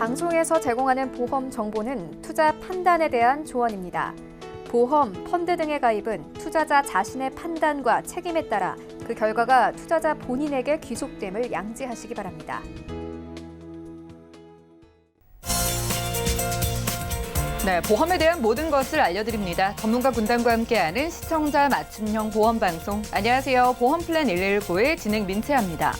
방송에서 제공하는 보험 정보는 투자 판단에 대한 조언입니다. 보험, 펀드 등의 가입은 투자자 자신의 판단과 책임에 따라 그 결과가 투자자 본인에게 귀속됨을 양지하시기 바랍니다. 네, 보험에 대한 모든 것을 알려드립니다. 전문가 군단과 함께하는 시청자 맞춤형 보험 방송. 안녕하세요. 보험플랜 119의 진행 민채아입니다.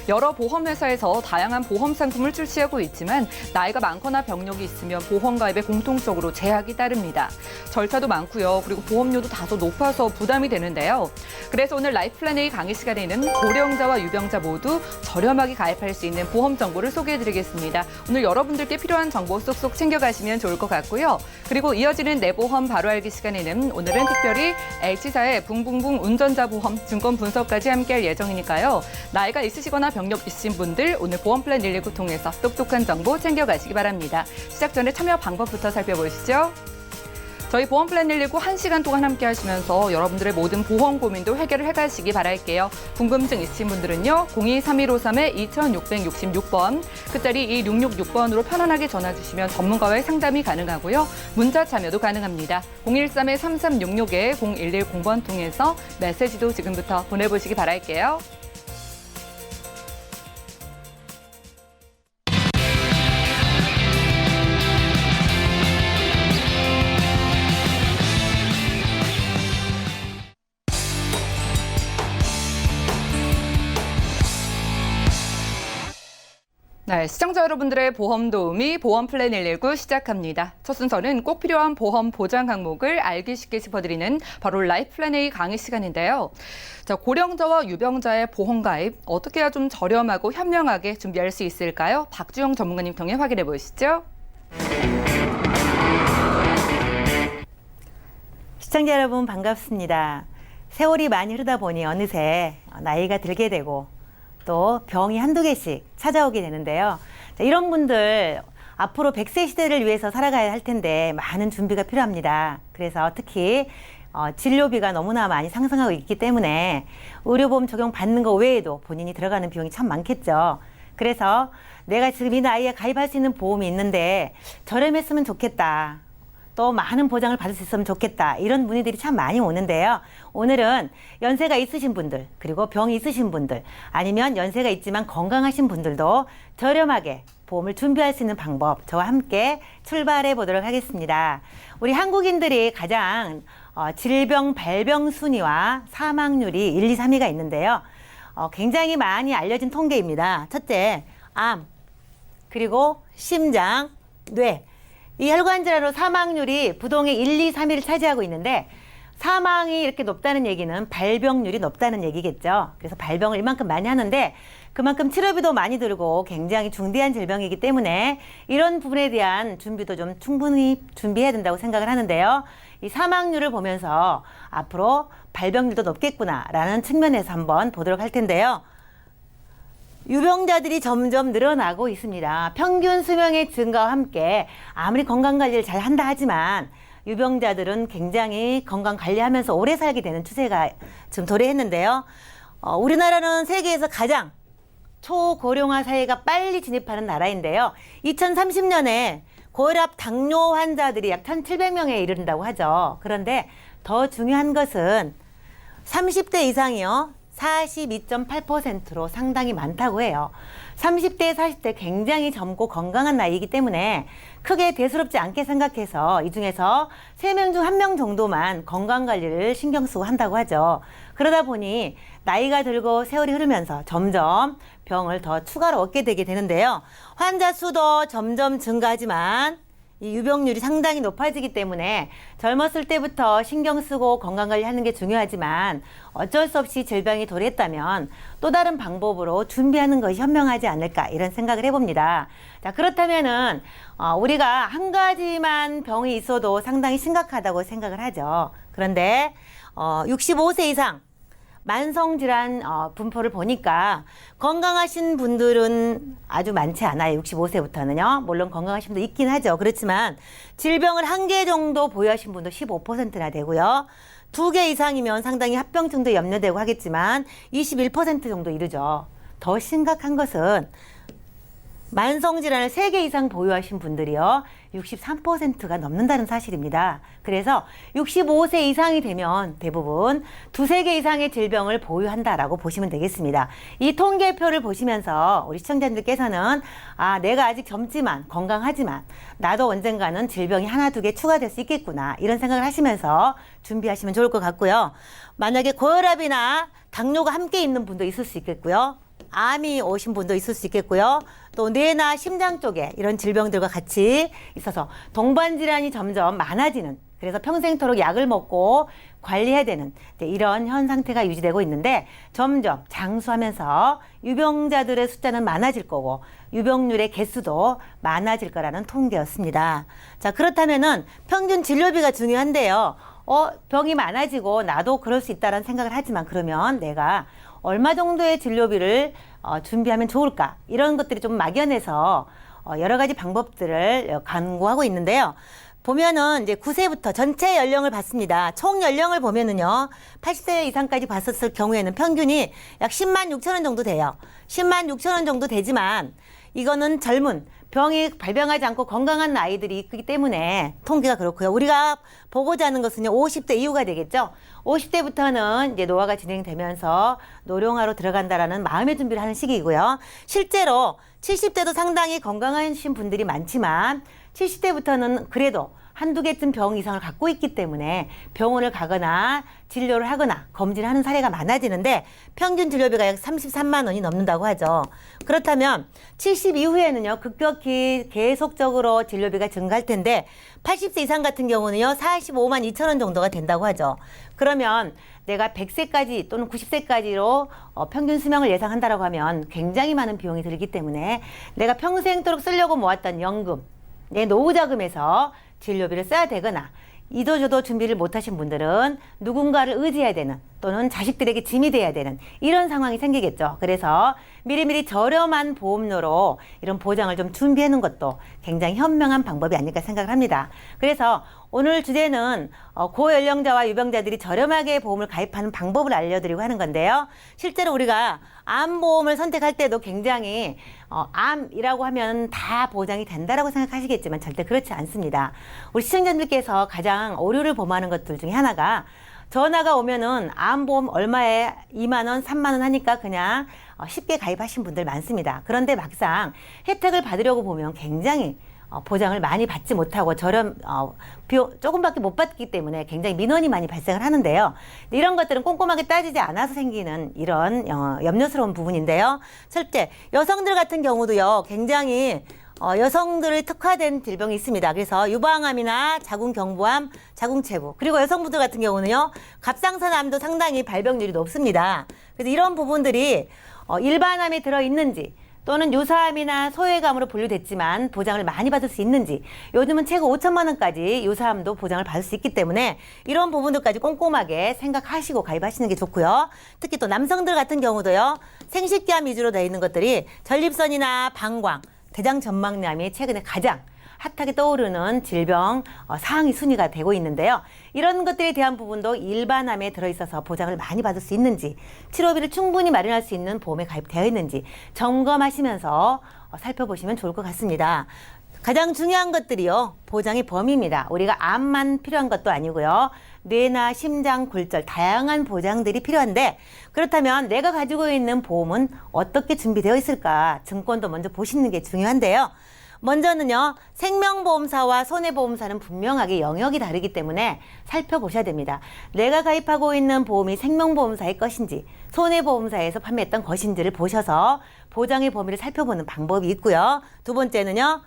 여러 보험회사에서 다양한 보험 상품을 출시하고 있지만 나이가 많거나 병력이 있으면 보험 가입에 공통적으로 제약이 따릅니다. 절차도 많고요. 그리고 보험료도 다소 높아서 부담이 되는데요. 그래서 오늘 라이프플랜 A 강의 시간에는 고령자와 유병자 모두 저렴하게 가입할 수 있는 보험 정보를 소개해드리겠습니다. 오늘 여러분들께 필요한 정보 쏙쏙 챙겨가시면 좋을 것 같고요. 그리고 이어지는 내보험 바로 알기 시간에는 오늘은 특별히 H사의 붕붕붕 운전자 보험 증권 분석까지 함께할 예정이니까요. 나이가 있으시거나 병력 있으신 분들 오늘 보험플랜 119 통해서 똑똑한 정보 챙겨가시기 바랍니다. 시작 전에 참여 방법부터 살펴보시죠. 저희 보험플랜 119 1시간 동안 함께 하시면서 여러분들의 모든 보험 고민도 해결을 해가시기 바랄게요. 궁금증 있으신 분들은요. 02-3153-2666번, 끝자리 2666번으로 편안하게 전화 주시면 전문가와의 상담이 가능하고요. 문자 참여도 가능합니다. 013-3366-0110번 통해서 메시지도 지금부터 보내보시기 바랄게요. 네, 시청자 여러분들의 보험 도우미 보험플랜 119 시작합니다. 첫 순서는 꼭 필요한 보험 보장 항목을 알기 쉽게 짚어드리는 바로 라이프플랜 A 강의 시간인데요. 자, 고령자와 유병자의 보험 가입 어떻게 해야 좀 저렴하고 현명하게 준비할 수 있을까요? 박주영 전문가님 통해 확인해 보시죠. 시청자 여러분 반갑습니다. 세월이 많이 흐르다 보니 어느새 나이가 들게 되고 또 병이 한두 개씩 찾아오게 되는데요. 자, 이런 분들 앞으로 100세 시대를 위해서 살아가야 할 텐데 많은 준비가 필요합니다. 그래서 특히 진료비가 너무나 많이 상승하고 있기 때문에 의료보험 적용 받는 거 외에도 본인이 들어가는 비용이 참 많겠죠. 그래서 내가 지금 이 나이에 가입할 수 있는 보험이 있는데 저렴했으면 좋겠다. 또 많은 보장을 받을 수 있으면 좋겠다. 이런 문의들이 참 많이 오는데요. 오늘은 연세가 있으신 분들, 그리고 병이 있으신 분들, 아니면 연세가 있지만 건강하신 분들도 저렴하게 보험을 준비할 수 있는 방법, 저와 함께 출발해 보도록 하겠습니다. 우리 한국인들이 가장 질병 발병 순위와 사망률이 1, 2, 3위가 있는데요. 굉장히 많이 알려진 통계입니다. 첫째, 암, 그리고 심장, 뇌. 이 혈관 질환으로 사망률이 부동의 1, 2, 3위를 차지하고 있는데 사망이 이렇게 높다는 얘기는 발병률이 높다는 얘기겠죠. 그래서 발병을 이만큼 많이 하는데 그만큼 치료비도 많이 들고 굉장히 중대한 질병이기 때문에 이런 부분에 대한 준비도 좀 충분히 준비해야 된다고 생각을 하는데요. 이 사망률을 보면서 앞으로 발병률도 높겠구나라는 측면에서 한번 보도록 할 텐데요. 유병자들이 점점 늘어나고 있습니다. 평균 수명의 증가와 함께 아무리 건강관리를 잘 한다 하지만 유병자들은 굉장히 건강 관리하면서 오래 살게 되는 추세가 지금 도래했는데요. 우리나라는 세계에서 가장 초고령화 사회가 빨리 진입하는 나라인데요. 2030년에 고혈압 당뇨 환자들이 약 1,700명에 이른다고 하죠. 그런데 더 중요한 것은 30대 이상이요. 42.8%로 상당히 많다고 해요. 30대, 40대 굉장히 젊고 건강한 나이이기 때문에 크게 대수롭지 않게 생각해서 이 중에서 3명 중 1명 정도만 건강관리를 신경 쓰고 한다고 하죠. 그러다 보니 나이가 들고 세월이 흐르면서 점점 병을 더 추가로 얻게 되게 되는데요. 환자 수도 점점 증가하지만 이 유병률이 상당히 높아지기 때문에 젊었을 때부터 신경 쓰고 건강관리하는 게 중요하지만 어쩔 수 없이 질병이 도래했다면 또 다른 방법으로 준비하는 것이 현명하지 않을까 이런 생각을 해봅니다. 자, 그렇다면은 우리가 한 가지만 병이 있어도 상당히 심각하다고 생각을 하죠. 그런데 65세 이상 만성질환 분포를 보니까 건강하신 분들은 아주 많지 않아요. 65세부터는요. 물론 건강하신 분도 있긴 하죠. 그렇지만 질병을 한 개 정도 보유하신 분도 15%나 되고요. 2개 이상이면 상당히 합병증도 염려되고 하겠지만 21% 정도 이르죠. 더 심각한 것은 만성질환을 3개 이상 보유하신 분들이요, 63%가 넘는다는 사실입니다. 그래서 65세 이상이 되면 대부분 2-3개 이상의 질병을 보유한다라고 보시면 되겠습니다. 이 통계표를 보시면서 우리 시청자님들께서는 내가 아직 젊지만 건강하지만 나도 언젠가는 질병이 1-2개 추가될 수 있겠구나, 이런 생각을 하시면서 준비하시면 좋을 것 같고요. 만약에 고혈압이나 당뇨가 함께 있는 분도 있을 수 있겠고요. 암이 오신 분도 있을 수 있겠고요. 또 뇌나 심장 쪽에 이런 질병들과 같이 있어서 동반 질환이 점점 많아지는, 그래서 평생토록 약을 먹고 관리해야 되는 이런 현 상태가 유지되고 있는데, 점점 장수하면서 유병자들의 숫자는 많아질 거고 유병률의 개수도 많아질 거라는 통계였습니다. 자, 그렇다면은 평균 진료비가 중요한데요. 병이 많아지고 나도 그럴 수 있다는 생각을 하지만, 그러면 내가 얼마 정도의 진료비를 준비하면 좋을까? 이런 것들이 좀 막연해서 여러 가지 방법들을 강구하고 있는데요. 보면은 이제 9세부터 전체 연령을 봤습니다. 총 연령을 보면은요, 80세 이상까지 봤었을 경우에는 평균이 약 10만 6천 원 정도 돼요. 10만 6천 원 정도 되지만 이거는 젊은, 병이 발병하지 않고 건강한 아이들이 있기 때문에 통계가 그렇고요. 우리가 보고자 하는 것은요, 50대 이후가 되겠죠. 50대부터는 이제 노화가 진행되면서 노령화로 들어간다라는 마음의 준비를 하는 시기이고요. 실제로 70대도 상당히 건강하신 분들이 많지만 70대부터는 그래도 1-2개쯤 병 이상을 갖고 있기 때문에 병원을 가거나 진료를 하거나 검진을 하는 사례가 많아지는데, 평균 진료비가 약 33만 원이 넘는다고 하죠. 그렇다면 70 이후에는요, 급격히 계속적으로 진료비가 증가할 텐데 80세 이상 같은 경우는요, 45만 2천 원 정도가 된다고 하죠. 그러면 내가 100세까지 또는 90세까지로 평균 수명을 예상한다라고 하면 굉장히 많은 비용이 들기 때문에 내가 평생토록 쓰려고 모았던 연금, 내 노후자금에서 진료비를 써야 되거나, 이도저도 준비를 못하신 분들은 누군가를 의지해야 되는, 또는 자식들에게 짐이 돼야 되는 이런 상황이 생기겠죠. 그래서 미리미리 저렴한 보험료로 이런 보장을 좀 준비해 놓은 것도 굉장히 현명한 방법이 아닐까 생각을 합니다. 그래서 오늘 주제는 고연령자와 유병자들이 저렴하게 보험을 가입하는 방법을 알려드리고 하는 건데요. 실제로 우리가 암보험을 선택할 때도 굉장히 암이라고 하면 다 보장이 된다라고 생각하시겠지만 절대 그렇지 않습니다. 우리 시청자님들께서 가장 오류를 범하는 것들 중에 하나가, 전화가 오면은 암보험 얼마에 2만 원, 3만 원 하니까 그냥 쉽게 가입하신 분들 많습니다. 그런데 막상 혜택을 받으려고 보면 굉장히 보장을 많이 받지 못하고 비용 조금밖에 못 받기 때문에 굉장히 민원이 많이 발생을 하는데요. 이런 것들은 꼼꼼하게 따지지 않아서 생기는 이런 염려스러운 부분인데요. 첫째, 여성들 같은 경우도요, 굉장히 여성들이 특화된 질병이 있습니다. 그래서 유방암이나 자궁경부암, 자궁체부, 그리고 여성분들 같은 경우는요, 갑상선암도 상당히 발병률이 높습니다. 그래서 이런 부분들이 일반암이 들어있는지, 또는 유사암이나 소외감으로 분류됐지만 보장을 많이 받을 수 있는지, 요즘은 최고 5천만 원까지 유사암도 보장을 받을 수 있기 때문에 이런 부분들까지 꼼꼼하게 생각하시고 가입하시는 게 좋고요. 특히 또 남성들 같은 경우도요, 생식기암 위주로 되어 있는 것들이 전립선이나 방광, 대장전망암이 최근에 가장 핫하게 떠오르는 질병 상위 순위가 되고 있는데요. 이런 것들에 대한 부분도 일반암에 들어있어서 보장을 많이 받을 수 있는지, 치료비를 충분히 마련할 수 있는 보험에 가입되어 있는지 점검하시면서 살펴보시면 좋을 것 같습니다. 가장 중요한 것들이요, 보장의 범위입니다. 우리가 암만 필요한 것도 아니고요, 뇌나 심장, 골절 다양한 보장들이 필요한데, 그렇다면 내가 가지고 있는 보험은 어떻게 준비되어 있을까, 증권도 먼저 보시는 게 중요한데요. 먼저는요, 생명보험사와 손해보험사는 분명하게 영역이 다르기 때문에 살펴보셔야 됩니다. 내가 가입하고 있는 보험이 생명보험사의 것인지 손해보험사에서 판매했던 것인지를 보셔서 보장의 범위를 살펴보는 방법이 있고요. 두 번째는요,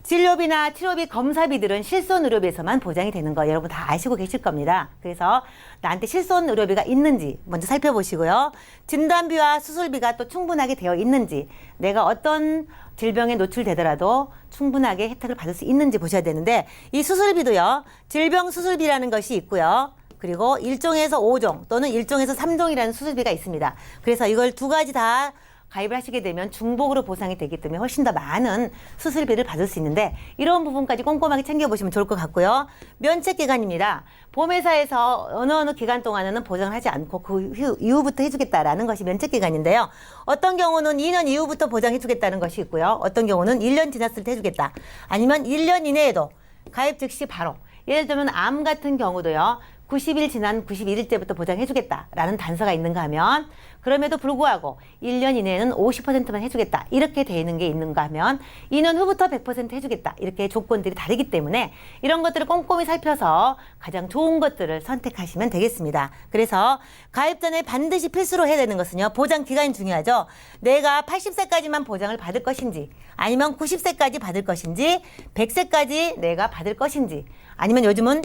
진료비나 치료비, 검사비들은 실손의료비에서만 보장이 되는 거 여러분 다 아시고 계실 겁니다. 그래서 나한테 실손의료비가 있는지 먼저 살펴보시고요. 진단비와 수술비가 또 충분하게 되어 있는지, 내가 어떤 질병에 노출되더라도 충분하게 혜택을 받을 수 있는지 보셔야 되는데, 이 수술비도요, 질병 수술비라는 것이 있고요, 그리고 1종에서 5종 또는 1종에서 3종이라는 수술비가 있습니다. 그래서 이걸 두 가지 다 가입을 하시게 되면 중복으로 보상이 되기 때문에 훨씬 더 많은 수술비를 받을 수 있는데 이런 부분까지 꼼꼼하게 챙겨보시면 좋을 것 같고요. 면책 기간입니다. 보험회사에서 어느 기간 동안에는 보장을 하지 않고 그 이후부터 해주겠다라는 것이 면책 기간인데요. 어떤 경우는 2년 이후부터 보장해주겠다는 것이 있고요. 어떤 경우는 1년 지났을 때 해주겠다. 아니면 1년 이내에도 가입 즉시 바로. 예를 들면 암 같은 경우도요. 90일 지난 91일째부터 보장해주겠다라는 단서가 있는가 하면 그럼에도 불구하고 1년 이내에는 50%만 해주겠다 이렇게 돼 있는 게 있는가 하면 2년 후부터 100% 해주겠다 이렇게 조건들이 다르기 때문에 이런 것들을 꼼꼼히 살펴서 가장 좋은 것들을 선택하시면 되겠습니다. 그래서 가입 전에 반드시 필수로 해야 되는 것은요. 보장 기간이 중요하죠. 내가 80세까지만 보장을 받을 것인지 아니면 90세까지 받을 것인지 100세까지 내가 받을 것인지 아니면 요즘은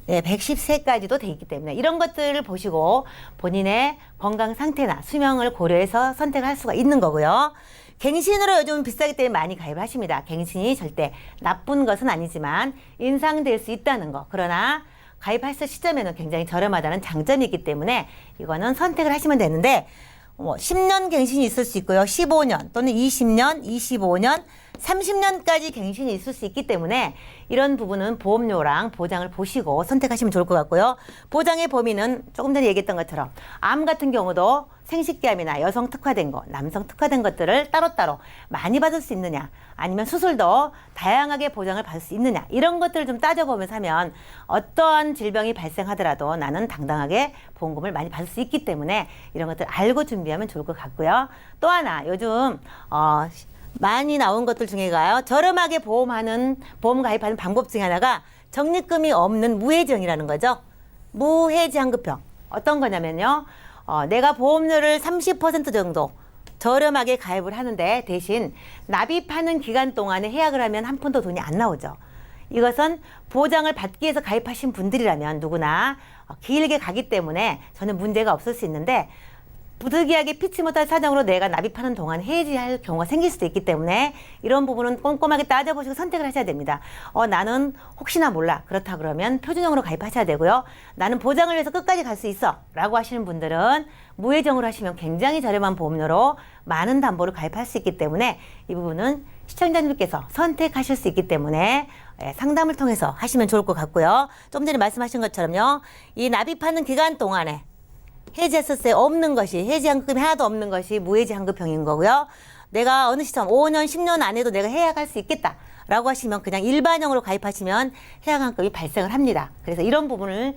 110세까지도 돼 있기 때문에 이런 것들을 보시고 본인의 건강 상태나 수명을 고려해서 선택을 할 수가 있는 거고요. 갱신으로 요즘 비싸기 때문에 많이 가입을 하십니다. 갱신이 절대 나쁜 것은 아니지만 인상될 수 있다는 거. 그러나 가입했을 시점에는 굉장히 저렴하다는 장점이 있기 때문에 이거는 선택을 하시면 되는데 10년 갱신이 있을 수 있고요. 15년 또는 20년, 25년, 30년까지 갱신이 있을 수 있기 때문에 이런 부분은 보험료랑 보장을 보시고 선택하시면 좋을 것 같고요. 보장의 범위는 조금 전에 얘기했던 것처럼 암 같은 경우도 생식기암이나 여성 특화된 거, 남성 특화된 것들을 따로따로 많이 받을 수 있느냐 아니면 수술도 다양하게 보장을 받을 수 있느냐 이런 것들을 좀 따져보면서 하면 어떠한 질병이 발생하더라도 나는 당당하게 보험금을 많이 받을 수 있기 때문에 이런 것들 알고 준비하면 좋을 것 같고요. 또 하나 요즘 많이 나온 것들 중에가요. 저렴하게 보험 가입하는 방법 중에 하나가 적립금이 없는 무해지형이라는 거죠. 무해지환급형. 어떤 거냐면요. 내가 보험료를 30% 정도 저렴하게 가입을 하는데 대신 납입하는 기간 동안에 해약을 하면 한 푼도 돈이 안 나오죠. 이것은 보장을 받기 위해서 가입하신 분들이라면 누구나 길게 가기 때문에 저는 문제가 없을 수 있는데 부득이하게 피치 못할 사정으로 내가 납입하는 동안 해지할 경우가 생길 수도 있기 때문에 이런 부분은 꼼꼼하게 따져보시고 선택을 하셔야 됩니다. 나는 혹시나 몰라. 그렇다 그러면 표준형으로 가입하셔야 되고요. 나는 보장을 위해서 끝까지 갈 수 있어 라고 하시는 분들은 무해정으로 하시면 굉장히 저렴한 보험료로 많은 담보를 가입할 수 있기 때문에 이 부분은 시청자님께서 선택하실 수 있기 때문에 상담을 통해서 하시면 좋을 것 같고요. 좀 전에 말씀하신 것처럼요. 이 납입하는 기간 동안에 해지했을 때 없는 것이 해지환급이 하나도 없는 것이 무해지환급형인 거고요. 내가 어느 시점 5년 10년 안에도 내가 해약할 수 있겠다 라고 하시면 그냥 일반형으로 가입하시면 해약환급이 발생을 합니다. 그래서 이런 부분을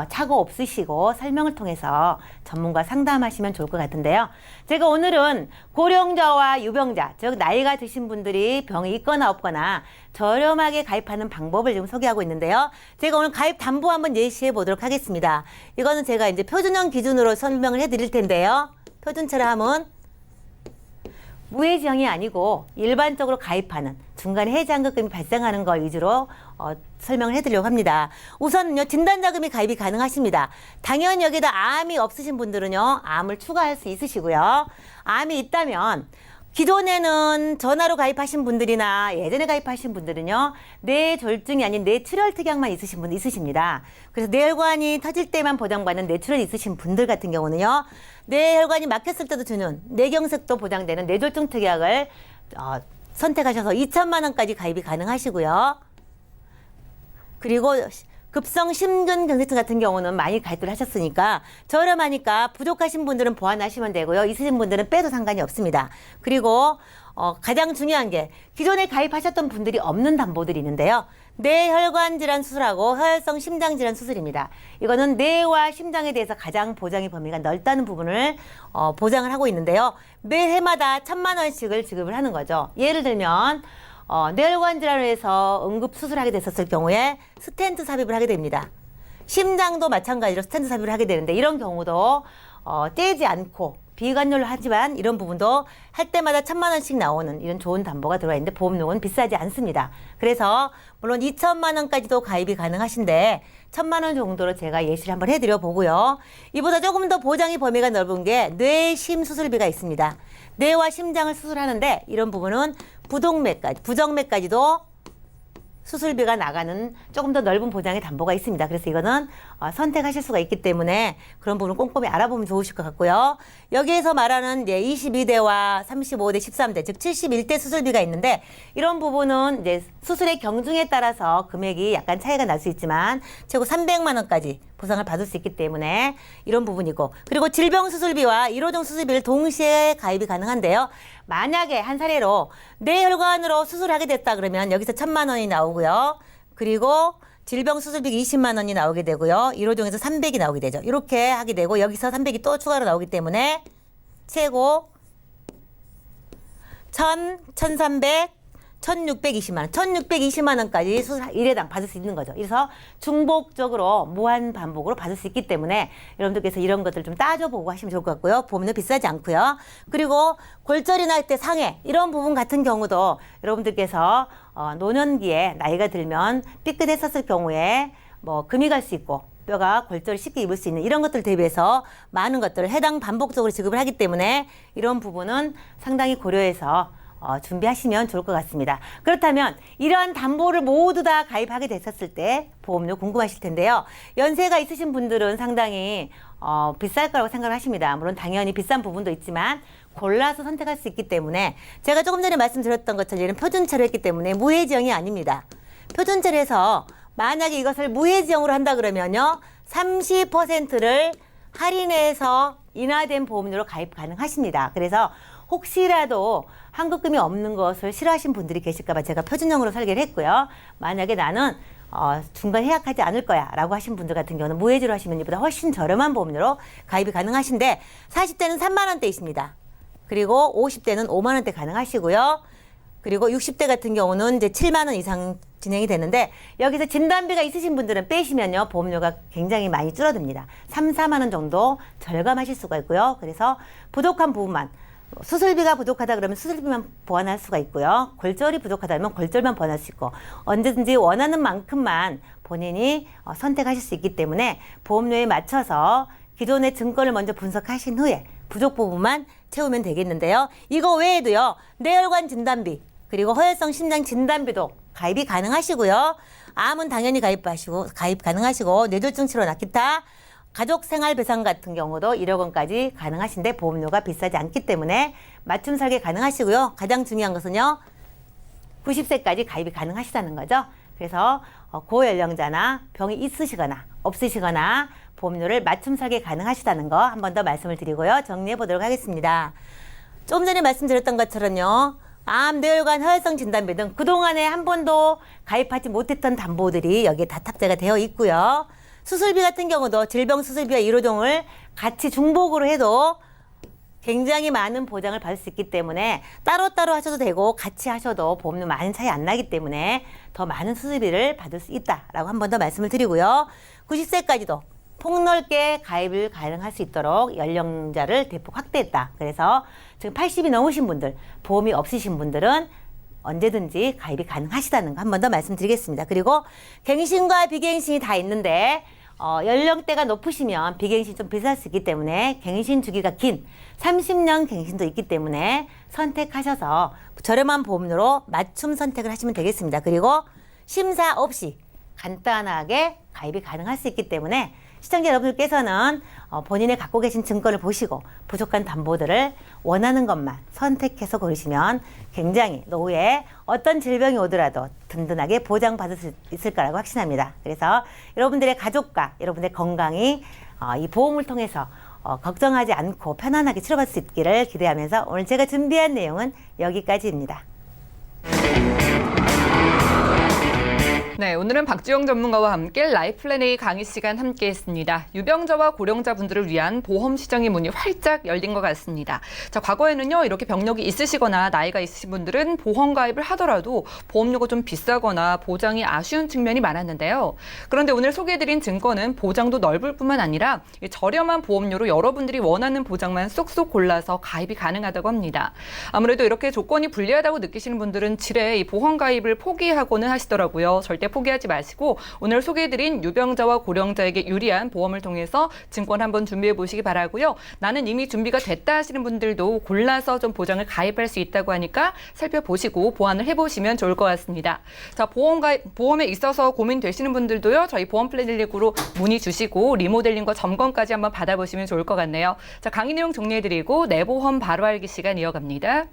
착오 없으시고 설명을 통해서 전문가 상담하시면 좋을 것 같은데요. 제가 오늘은 고령자와 유병자, 즉 나이가 드신 분들이 병이 있거나 없거나 저렴하게 가입하는 방법을 지금 소개하고 있는데요. 제가 오늘 가입 담보 한번 예시해 보도록 하겠습니다. 이거는 제가 이제 표준형 기준으로 설명을 해 드릴 텐데요. 표준처럼 하면 무해지형이 아니고 일반적으로 가입하는 중간에 해지환급금이 발생하는 걸 위주로 설명을 해드리려고 합니다. 우선요 진단자금이 가입이 가능하십니다. 당연히 여기다 암이 없으신 분들은요 암을 추가할 수 있으시고요. 암이 있다면 기존에는 전화로 가입하신 분들이나 예전에 가입하신 분들은요 뇌졸중이 아닌 뇌출혈 특약만 있으신 분 있으십니다. 그래서 뇌혈관이 터질 때만 보장받는 뇌출혈이 있으신 분들 같은 경우는요 뇌혈관이 막혔을 때도 주는 뇌경색도 보장되는 뇌졸중 특약을 선택하셔서 2천만 원까지 가입이 가능하시고요. 그리고 급성 심근경색증 같은 경우는 많이 가입을 하셨으니까 저렴하니까 부족하신 분들은 보완하시면 되고요. 있으신 분들은 빼도 상관이 없습니다. 그리고 가장 중요한 게 기존에 가입하셨던 분들이 없는 담보들이 있는데요. 뇌혈관 질환 수술하고 허혈성 심장 질환 수술입니다. 이거는 뇌와 심장에 대해서 가장 보장의 범위가 넓다는 부분을 보장을 하고 있는데요. 매해마다 1,000만 원씩을 지급을 하는 거죠. 예를 들면 뇌혈관 질환을 해서 응급 수술하게 됐었을 경우에 스텐트 삽입을 하게 됩니다. 심장도 마찬가지로 스텐트 삽입을 하게 되는데 이런 경우도 떼지 않고 비관료를 하지만 이런 부분도 할 때마다 1,000만 원씩 나오는 이런 좋은 담보가 들어와 있는데 보험료는 비싸지 않습니다. 그래서 물론 2천만 원까지도 가입이 가능하신데 1,000만 원 정도로 제가 예시를 한번 해드려 보고요. 이보다 조금 더 보장의 범위가 넓은 게 뇌심 수술비가 있습니다. 뇌와 심장을 수술하는데 이런 부분은 부정맥까지도 수술비가 나가는 조금 더 넓은 보장의 담보가 있습니다. 그래서 이거는 선택하실 수가 있기 때문에 그런 부분을 꼼꼼히 알아보면 좋으실 것 같고요. 여기에서 말하는 이제 22대와 35대, 13대, 즉 71대 수술비가 있는데 이런 부분은 이제 수술의 경중에 따라서 금액이 약간 차이가 날 수 있지만 최고 300만 원까지 보상을 받을 수 있기 때문에 이런 부분이고, 그리고 질병 수술비와 일호종 수술비를 동시에 가입이 가능한데요. 만약에 한 사례로 뇌혈관으로 수술하게 됐다 그러면 여기서 1,000만 원이 나오고요. 그리고 질병 수술비 20만 원이 나오게 되고요. 일호종에서 300이 나오게 되죠. 이렇게 하게 되고 여기서 300이 또 추가로 나오기 때문에 최고 1,000, 1,300, 1,620만 원, 1,620만 원까지 수술 1회당 받을 수 있는 거죠. 그래서 중복적으로 무한 반복으로 받을 수 있기 때문에 여러분들께서 이런 것들 좀 따져보고 하시면 좋을 것 같고요. 보험료 비싸지 않고요. 그리고 골절이 날 때 상해 이런 부분 같은 경우도 여러분들께서 노년기에 나이가 들면 삐끗했었을 경우에 뭐 금이 갈 수 있고 뼈가 골절을 쉽게 입을 수 있는 이런 것들 대비해서 많은 것들을 해당 반복적으로 지급을 하기 때문에 이런 부분은 상당히 고려해서 준비하시면 좋을 것 같습니다. 그렇다면 이러한 담보를 모두 다 가입하게 됐었을 때 보험료 궁금하실 텐데요. 연세가 있으신 분들은 상당히 비쌀 거라고 생각을 하십니다. 물론 당연히 비싼 부분도 있지만 골라서 선택할 수 있기 때문에 제가 조금 전에 말씀드렸던 것처럼 얘는 표준차로 했기 때문에 무해지형이 아닙니다. 표준차로 해서 만약에 이것을 무해지형으로 한다 그러면요. 30%를 할인해서 인하된 보험료로 가입 가능하십니다. 그래서 혹시라도 환급금이 없는 것을 싫어하시는 분들이 계실까 봐 제가 표준형으로 설계를 했고요. 만약에 나는 중간 해약하지 않을 거야 라고 하신 분들 같은 경우는 무해지로 하시면 이보다 훨씬 저렴한 보험료로 가입이 가능하신데 40대는 3만 원대 있습니다. 그리고 50대는 5만 원대 가능하시고요. 그리고 60대 같은 경우는 이제 7만 원 이상 진행이 되는데 여기서 진단비가 있으신 분들은 빼시면요. 보험료가 굉장히 많이 줄어듭니다. 3, 4만 원 정도 절감하실 수가 있고요. 그래서 부족한 부분만 수술비가 부족하다 그러면 수술비만 보완할 수가 있고요. 골절이 부족하다면 골절만 보완할 수 있고 언제든지 원하는 만큼만 본인이 선택하실 수 있기 때문에 보험료에 맞춰서 기존의 증권을 먼저 분석하신 후에 부족 부분만 채우면 되겠는데요. 이거 외에도요. 뇌혈관 진단비 그리고 허혈성 심장 진단비도 가입이 가능하시고요. 암은 당연히 가입 가능하시고 뇌졸중 치료나 기타 가족 생활 배상 같은 경우도 1억 원까지 가능하신데 보험료가 비싸지 않기 때문에 맞춤 설계 가능하시고요. 가장 중요한 것은요. 90세까지 가입이 가능하시다는 거죠. 그래서 고연령자나 병이 있으시거나 없으시거나 보험료를 맞춤 설계 가능하시다는 거 한 번 더 말씀을 드리고요. 정리해 보도록 하겠습니다. 조금 전에 말씀드렸던 것처럼요. 암, 뇌혈관, 허혈성 진단비 등 그동안에 한 번도 가입하지 못했던 담보들이 여기에 다 탑재가 되어 있고요. 수술비 같은 경우도 질병 수술비와 일호종을 같이 중복으로 해도 굉장히 많은 보장을 받을 수 있기 때문에 따로따로 하셔도 되고 같이 하셔도 보험료 많은 차이 안 나기 때문에 더 많은 수술비를 받을 수 있다라고 한 번 더 말씀을 드리고요. 90세까지도 폭넓게 가입을 가능할 수 있도록 연령자를 대폭 확대했다. 그래서 지금 80이 넘으신 분들, 보험이 없으신 분들은 언제든지 가입이 가능하시다는 거 한 번 더 말씀드리겠습니다. 그리고 갱신과 비갱신이 다 있는데 연령대가 높으시면 비갱신 좀 비쌀 수 있기 때문에 갱신 주기가 긴 30년 갱신도 있기 때문에 선택하셔서 저렴한 보험료로 맞춤 선택을 하시면 되겠습니다. 그리고 심사 없이 간단하게 가입이 가능할 수 있기 때문에 시청자 여러분들께서는 본인의 갖고 계신 증권을 보시고 부족한 담보들을 원하는 것만 선택해서 고르시면 굉장히 노후에 어떤 질병이 오더라도 든든하게 보장받을 수 있을 거라고 확신합니다. 그래서 여러분들의 가족과 여러분의 건강이 이 보험을 통해서 걱정하지 않고 편안하게 치료받을 수 있기를 기대하면서 오늘 제가 준비한 내용은 여기까지입니다. 네, 오늘은 박지영 전문가와 함께 라이플랜 A 강의 시간 함께했습니다. 유병자와 고령자분들을 위한 보험 시장의 문이 활짝 열린 것 같습니다. 자, 과거에는요 이렇게 병력이 있으시거나 나이가 있으신 분들은 보험 가입을 하더라도 보험료가 좀 비싸거나 보장이 아쉬운 측면이 많았는데요. 그런데 오늘 소개해드린 증권은 보장도 넓을 뿐만 아니라 저렴한 보험료로 여러분들이 원하는 보장만 쏙쏙 골라서 가입이 가능하다고 합니다. 아무래도 이렇게 조건이 불리하다고 느끼시는 분들은 지레 이 보험 가입을 포기하고는 하시더라고요. 절대 절대 포기하지 마시고 오늘 소개해드린 유병자와 고령자에게 유리한 보험을 통해서 증권 한번 준비해 보시기 바라고요. 나는 이미 준비가 됐다 하시는 분들도 골라서 좀 보장을 가입할 수 있다고 하니까 살펴보시고 보완을 해보시면 좋을 것 같습니다. 자, 보험에 있어서 고민되시는 분들도요. 저희 보험 플랜 119로 문의 주시고 리모델링과 점검까지 한번 받아보시면 좋을 것 같네요. 자, 강의 내용 정리해드리고 내보험 바로 알기 시간 이어갑니다.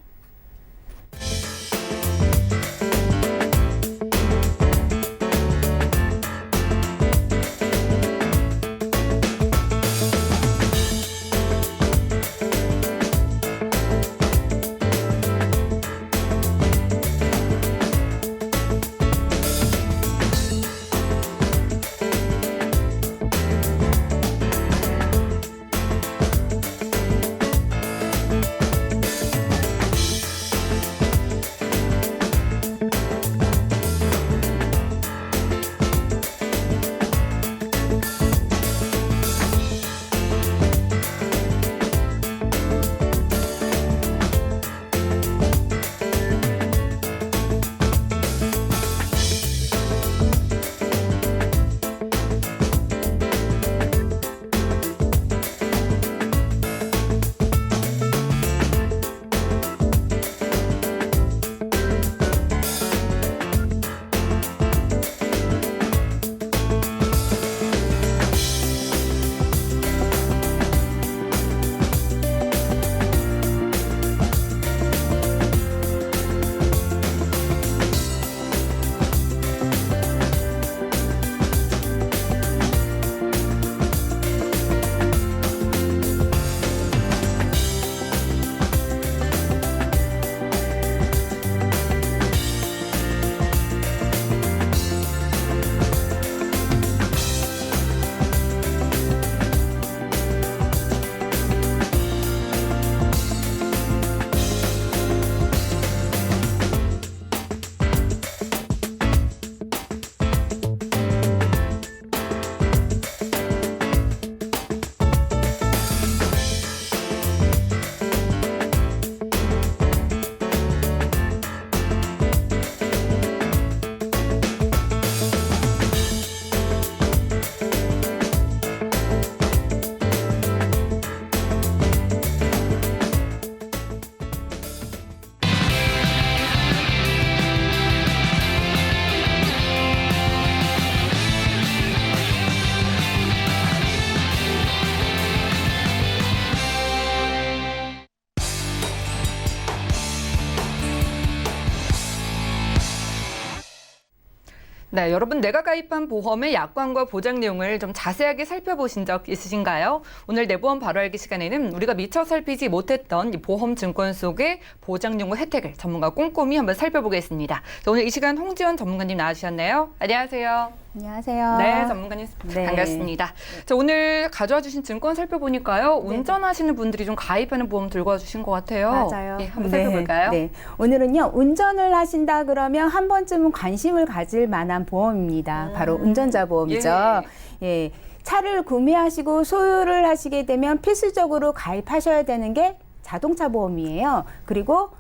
네, 여러분 내가 가입한 보험의 약관과 보장 내용을 좀 자세하게 살펴보신 적 있으신가요? 오늘 내보험 바로 알기 시간에는 우리가 미처 살피지 못했던 이 보험 증권 속의 보장 내용과 혜택을 전문가 꼼꼼히 한번 살펴보겠습니다. 자, 오늘 이 시간 홍지연 전문가님 나와주셨네요. 안녕하세요. 안녕하세요. 네, 전문가님 네. 반갑습니다. 자, 오늘 가져와 주신 증권 살펴보니까요. 운전하시는 분들이 좀 가입하는 보험 들고 와주신 것 같아요. 맞아요. 예, 한번 살펴볼까요? 네. 오늘은요, 운전을 하신다 그러면 한 번쯤은 관심을 가질 만한 보험입니다. 바로 운전자 보험이죠. 예. 차를 구매하시고 소유를 하시게 되면 필수적으로 가입하셔야 되는 게 자동차 보험이에요. 그리고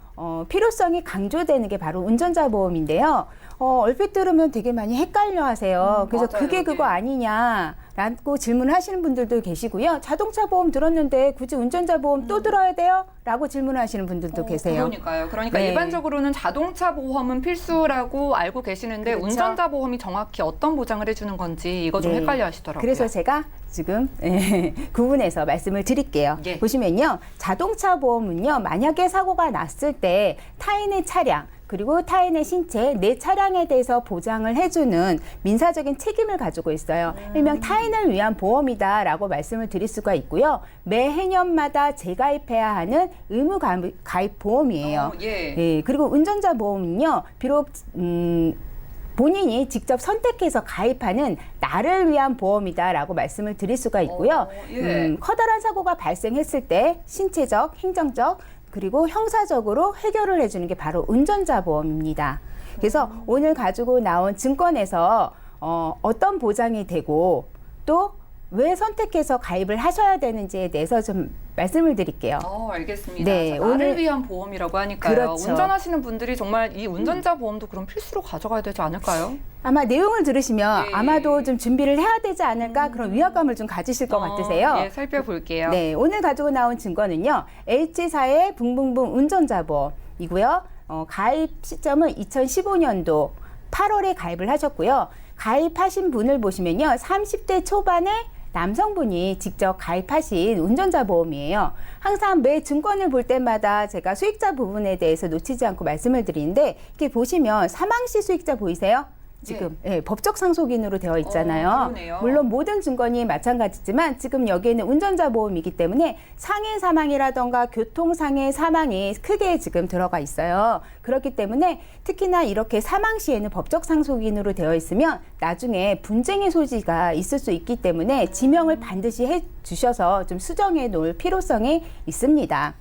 필요성이 강조되는 게 바로 운전자 보험인데요. 얼핏 들으면 되게 많이 헷갈려 하세요. 그래서 맞아요. 그게 그거 아니냐라고 질문을 하시는 분들도 계시고요. 자동차 보험 들었는데 굳이 운전자 보험 또 들어야 돼요? 라고 질문하시는 분들도 계세요. 그러니까요. 그러니까 네. 일반적으로는 자동차 보험은 필수라고 알고 계시는데 그렇죠. 운전자 보험이 정확히 어떤 보장을 해주는 건지 이거 좀 네. 헷갈려 하시더라고요. 그래서 제가 지금 구분해서 말씀을 드릴게요. 예. 보시면요. 자동차 보험은요. 만약에 사고가 났을 때 타인의 차량 그리고 타인의 신체, 내 차량에 대해서 보장을 해주는 민사적인 책임을 가지고 있어요. 일명 타인을 위한 보험이다라고 말씀을 드릴 수가 있고요. 매 해년마다 재가입해야 하는 의무 가입 보험이에요. 예, 그리고 운전자 보험은요. 비록 본인이 직접 선택해서 가입하는 나를 위한 보험이다라고 말씀을 드릴 수가 있고요. 커다란 사고가 발생했을 때 신체적, 행정적, 그리고 형사적으로 해결을 해주는 게 바로 운전자 보험입니다. 그래서 오늘 가지고 나온 증권에서 어떤 보장이 되고 또 왜 선택해서 가입을 하셔야 되는지에 대해서 좀 말씀을 드릴게요. 알겠습니다. 네, 자, 나를 오늘- 위한 보험이라고 하니까요. 그렇죠. 운전하시는 분들이 정말 이 운전자 보험도 그럼 필수로 가져가야 되지 않을까요? 아마 내용을 들으시면 예. 아마도 좀 준비를 해야 되지 않을까 그런 위압감을 좀 가지실 것 같으세요. 예, 살펴볼게요. 네, 오늘 가지고 나온 증거는요. H사의 붕붕붕 운전자 보험이고요. 가입 시점은 2015년도 8월에 가입을 하셨고요. 가입하신 분을 보시면요. 30대 초반에 남성분이 직접 가입하신 운전자 보험이에요. 항상 매 증권을 볼 때마다 제가 수익자 부분에 대해서 놓치지 않고 말씀을 드리는데 이렇게 보시면 사망시 수익자 보이세요? 지금 법적 상속인으로 되어 있잖아요. 그러네요. 물론 모든 증권이 마찬가지지만 지금 여기에는 운전자 보험이기 때문에 상해 사망이라던가 교통상해 사망이 크게 지금 들어가 있어요. 그렇기 때문에 특히나 이렇게 사망 시에는 법적 상속인으로 되어 있으면 나중에 분쟁의 소지가 있을 수 있기 때문에 지명을 반드시 해 주셔서 좀 수정해 놓을 필요성이 있습니다.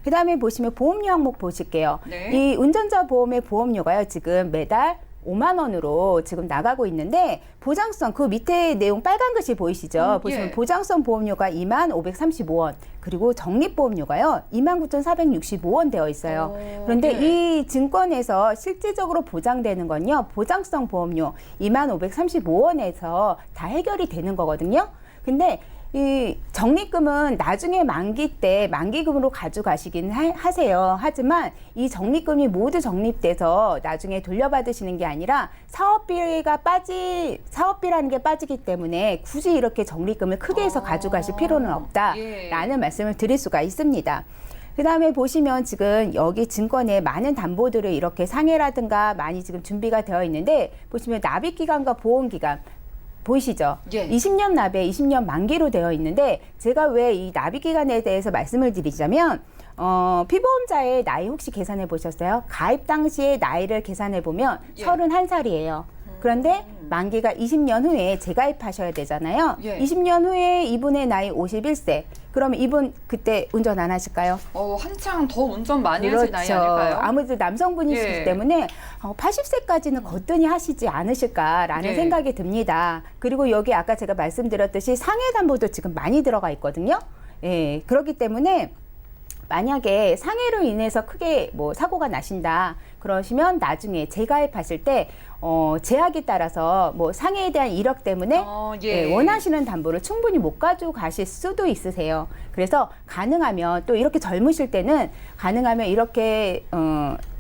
그 다음에 보시면 보험료 항목 보실게요. 네. 이 운전자 보험의 보험료가요, 지금 매달 5만 원으로 지금 나가고 있는데 보장성 그 밑에 내용 빨간 글씨 보이시죠? 보시면 예. 보장성 보험료가 2만 535원 그리고 적립보험료가요 2만 9,465원 되어 있어요. 그런데 예. 이 증권에서 실질적으로 보장되는 건요 보장성 보험료 2만 535원에서 다 해결이 되는 거거든요. 근데 이 적립금은 나중에 만기 때 만기금으로 가져가시긴 하세요. 하지만 이 적립금이 모두 적립돼서 나중에 돌려받으시는 게 아니라 사업비라는 게 빠지기 때문에 굳이 이렇게 적립금을 크게 해서 가져가실 필요는 없다라는 말씀을 드릴 수가 있습니다. 그 다음에 보시면 지금 여기 증권에 많은 담보들을 이렇게 상해라든가 많이 지금 준비가 되어 있는데 보시면 납입기간과 보험기간 보이시죠? 예. 20년 납에 20년 만기로 되어 있는데 제가 왜 이 납입 기간에 대해서 말씀을 드리자면 피보험자의 나이 혹시 계산해 보셨어요? 가입 당시의 나이를 계산해 보면 예. 31살이에요. 그런데 만기가 20년 후에 재가입하셔야 되잖아요. 예. 20년 후에 이분의 나이 51세. 그러면 이분 그때 운전 안 하실까요? 한창 더 운전 많이 하실 나이 아닐까요? 아무래도 남성분이시기 예. 때문에 80세까지는 거뜬히 하시지 않으실까라는 예. 생각이 듭니다. 그리고 여기 아까 제가 말씀드렸듯이 상해담보도 지금 많이 들어가 있거든요. 예, 그렇기 때문에 만약에 상해로 인해서 크게 뭐 사고가 나신다 그러시면 나중에 재가입하실 때 제약에 따라서 뭐 상해에 대한 이력 때문에 예. 원하시는 담보를 충분히 못 가지고 가실 수도 있으세요. 그래서 가능하면 또 이렇게 젊으실 때는 가능하면 이렇게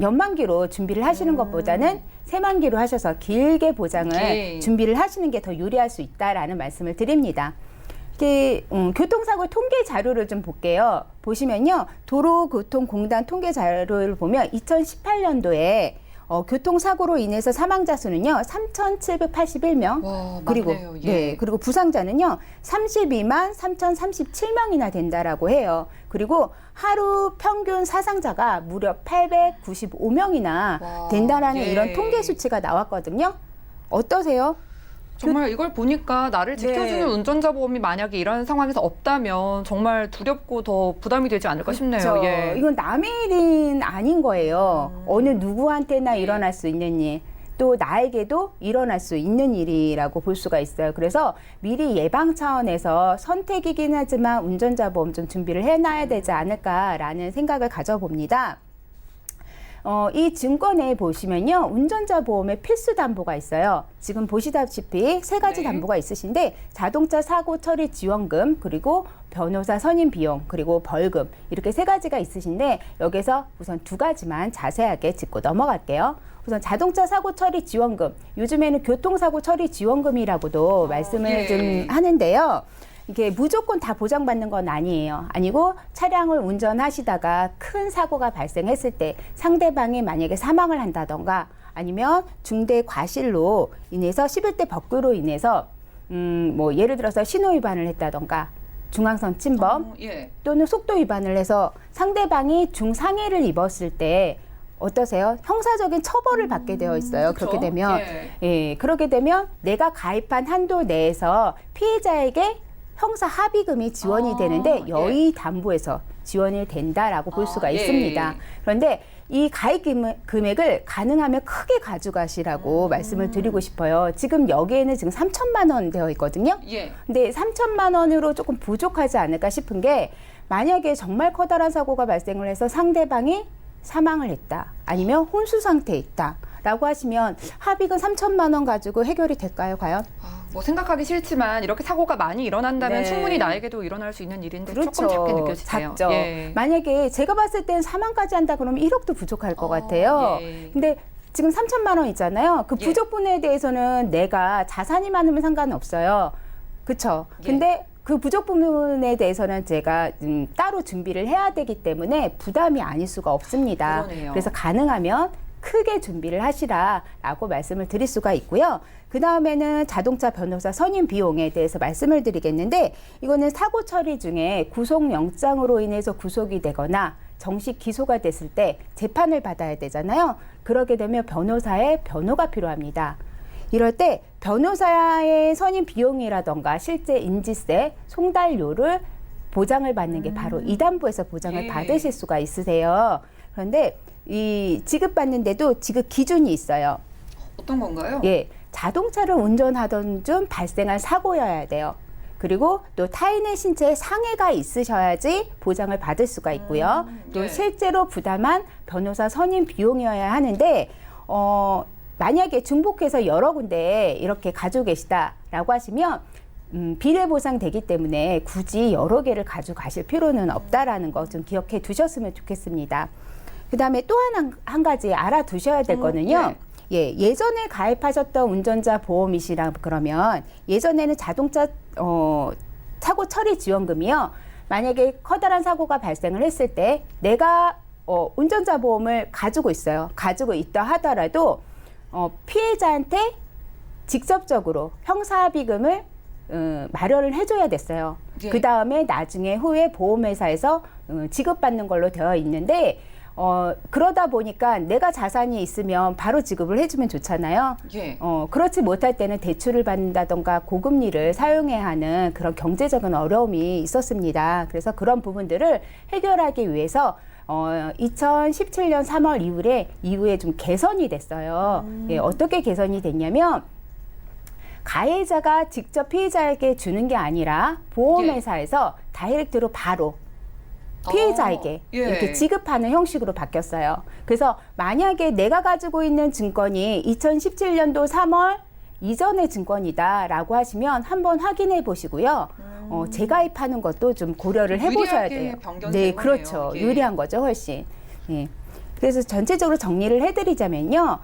연만기로 준비를 하시는 것보다는 새만기로 하셔서 길게 보장을 예. 준비를 하시는 게 더 유리할 수 있다라는 말씀을 드립니다. 교통사고 통계 자료를 좀 볼게요. 보시면요. 도로교통공단 통계 자료를 보면 2018년도에 교통사고로 인해서 사망자 수는요. 3,781명. 와, 그리고 많네요. 예. 네, 그리고 부상자는요. 32만 3,037명이나 된다라고 해요. 그리고 하루 평균 사상자가 무려 895명이나 와, 된다라는 예. 이런 통계 수치가 나왔거든요. 어떠세요? 정말 이걸 보니까 나를 지켜주는 네. 운전자 보험이 만약에 이런 상황에서 없다면 정말 두렵고 더 부담이 되지 않을까 싶네요. 그렇죠. 예. 이건 남의 일은 아닌 거예요. 어느 누구한테나 예. 일어날 수 있는 일. 또 나에게도 일어날 수 있는 일이라고 볼 수가 있어요. 그래서 미리 예방 차원에서 선택이긴 하지만 운전자 보험 좀 준비를 해놔야 되지 않을까라는 생각을 가져봅니다. 이 증권에 보시면요. 운전자 보험의 필수 담보가 있어요. 지금 보시다시피 세 가지 네. 담보가 있으신데 자동차 사고 처리 지원금, 그리고 변호사 선임 비용, 그리고 벌금 이렇게 세 가지가 있으신데 여기서 우선 두 가지만 자세하게 짚고 넘어갈게요. 우선 자동차 사고 처리 지원금. 요즘에는 교통사고 처리 지원금이라고도 말씀을 예. 좀 하는데요. 이게 무조건 다 보장받는 건 아니에요. 아니고 차량을 운전하시다가 큰 사고가 발생했을 때 상대방이 만약에 사망을 한다던가 아니면 중대 과실로 인해서 11대 법규로 인해서 뭐 예를 들어서 신호 위반을 했다던가 중앙선 침범 예. 또는 속도 위반을 해서 상대방이 중상해를 입었을 때 어떠세요? 형사적인 처벌을 받게 되어 있어요. 그쵸? 그렇게 되면 예, 그렇게 되면 내가 가입한 한도 내에서 피해자에게 형사 합의금이 지원이 되는데 여의 담보에서 지원이 된다라고 볼 수가 예. 있습니다. 그런데 이 가입 금액을 가능하면 크게 가져가시라고 말씀을 드리고 싶어요. 지금 여기에는 지금 3천만 원 되어 있거든요. 예. 근데 3천만 원으로 조금 부족하지 않을까 싶은 게 만약에 정말 커다란 사고가 발생을 해서 상대방이 사망을 했다. 아니면 혼수 상태에 있다. 라고 하시면 합의금 3천만 원 가지고 해결이 될까요, 과연? 뭐 생각하기 싫지만 이렇게 사고가 많이 일어난다면 네. 충분히 나에게도 일어날 수 있는 일인데 그렇죠. 조금 작게 느껴지네요. 작죠. 예. 만약에 제가 봤을 땐 사망까지 한다 그러면 1억도 부족할 것 같아요. 예. 근데 지금 3천만 원 있잖아요. 그 예. 부족분에 대해서는 내가 자산이 많으면 상관없어요. 그렇죠. 예. 근데 그 부족 부분에 대해서는 제가 따로 준비를 해야 되기 때문에 부담이 아닐 수가 없습니다. 그러네요. 그래서 가능하면 크게 준비를 하시라라고 말씀을 드릴 수가 있고요. 그 다음에는 자동차 변호사 선임 비용에 대해서 말씀을 드리겠는데 이거는 사고 처리 중에 구속영장으로 인해서 구속이 되거나 정식 기소가 됐을 때 재판을 받아야 되잖아요. 그러게 되면 변호사의 변호가 필요합니다. 이럴 때 변호사의 선임 비용이라던가 실제 인지세, 송달료를 보장을 받는 게 바로 이단부에서 보장을 예. 받으실 수가 있으세요. 그런데 이 지급받는데도 지급 기준이 있어요. 어떤 건가요? 예, 자동차를 운전하던 중 발생한 사고여야 돼요. 그리고 또 타인의 신체에 상해가 있으셔야지 보장을 받을 수가 있고요. 또 예. 실제로 부담한 변호사 선임 비용이어야 하는데 만약에 중복해서 여러 군데 이렇게 가지고 계시다라고 하시면 비례보상되기 때문에 굳이 여러 개를 가져가실 필요는 없다라는 거 좀 기억해 두셨으면 좋겠습니다. 그다음에 또 한 가지 알아두셔야 될 거는요. 예, 예전에 가입하셨던 운전자 보험이시라 그러면 예전에는 자동차 사고 처리 지원금이요. 만약에 커다란 사고가 발생을 했을 때 내가 운전자 보험을 가지고 있어요. 가지고 있다 하더라도 피해자한테 직접적으로 형사합의금을 마련을 해줘야 됐어요. 예. 그 다음에 나중에 후에 보험회사에서 지급받는 걸로 되어 있는데 그러다 보니까 내가 자산이 있으면 바로 지급을 해주면 좋잖아요. 예. 그렇지 못할 때는 대출을 받는다던가 고금리를 사용해야 하는 그런 경제적인 어려움이 있었습니다. 그래서 그런 부분들을 해결하기 위해서 2017년 3월 이후에 좀 개선이 됐어요. 예, 어떻게 개선이 됐냐면 가해자가 직접 피해자에게 주는 게 아니라 보험회사에서 다이렉트로 바로 피해자에게 예. 이렇게 지급하는 형식으로 바뀌었어요. 그래서 만약에 내가 가지고 있는 증권이 2017년도 3월 이전의 증권이다라고 하시면 한번 확인해 보시고요. 재가입하는 것도 좀 고려를 해보셔야 유리하게 돼요. 변경되는 네, 거네요, 그렇죠. 이게. 유리한 거죠, 훨씬. 예. 그래서 전체적으로 정리를 해드리자면요.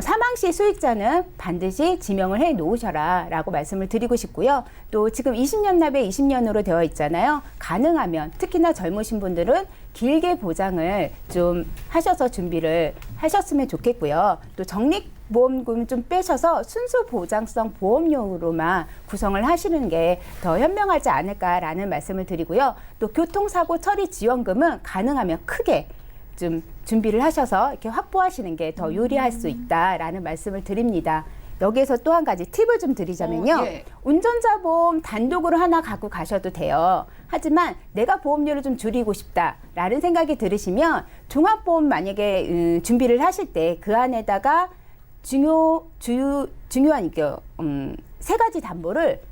사망 시 수익자는 반드시 지명을 해 놓으셔라라고 말씀을 드리고 싶고요. 또 지금 20년 납에 20년으로 되어 있잖아요. 가능하면 특히나 젊으신 분들은 길게 보장을 좀 하셔서 준비를 하셨으면 좋겠고요. 또 적립보험금 좀 빼셔서 순수 보장성 보험료로만 구성을 하시는 게 더 현명하지 않을까라는 말씀을 드리고요. 또 교통사고 처리 지원금은 가능하면 크게 좀 준비를 하셔서 이렇게 확보하시는 게 더 유리할 수 있다라는 말씀을 드립니다. 여기에서 또 한 가지 팁을 좀 드리자면요. 예. 운전자 보험 단독으로 하나 갖고 가셔도 돼요. 하지만 내가 보험료를 좀 줄이고 싶다라는 생각이 들으시면 종합보험 만약에 준비를 하실 때 그 안에다가 중요한 세 가지 담보를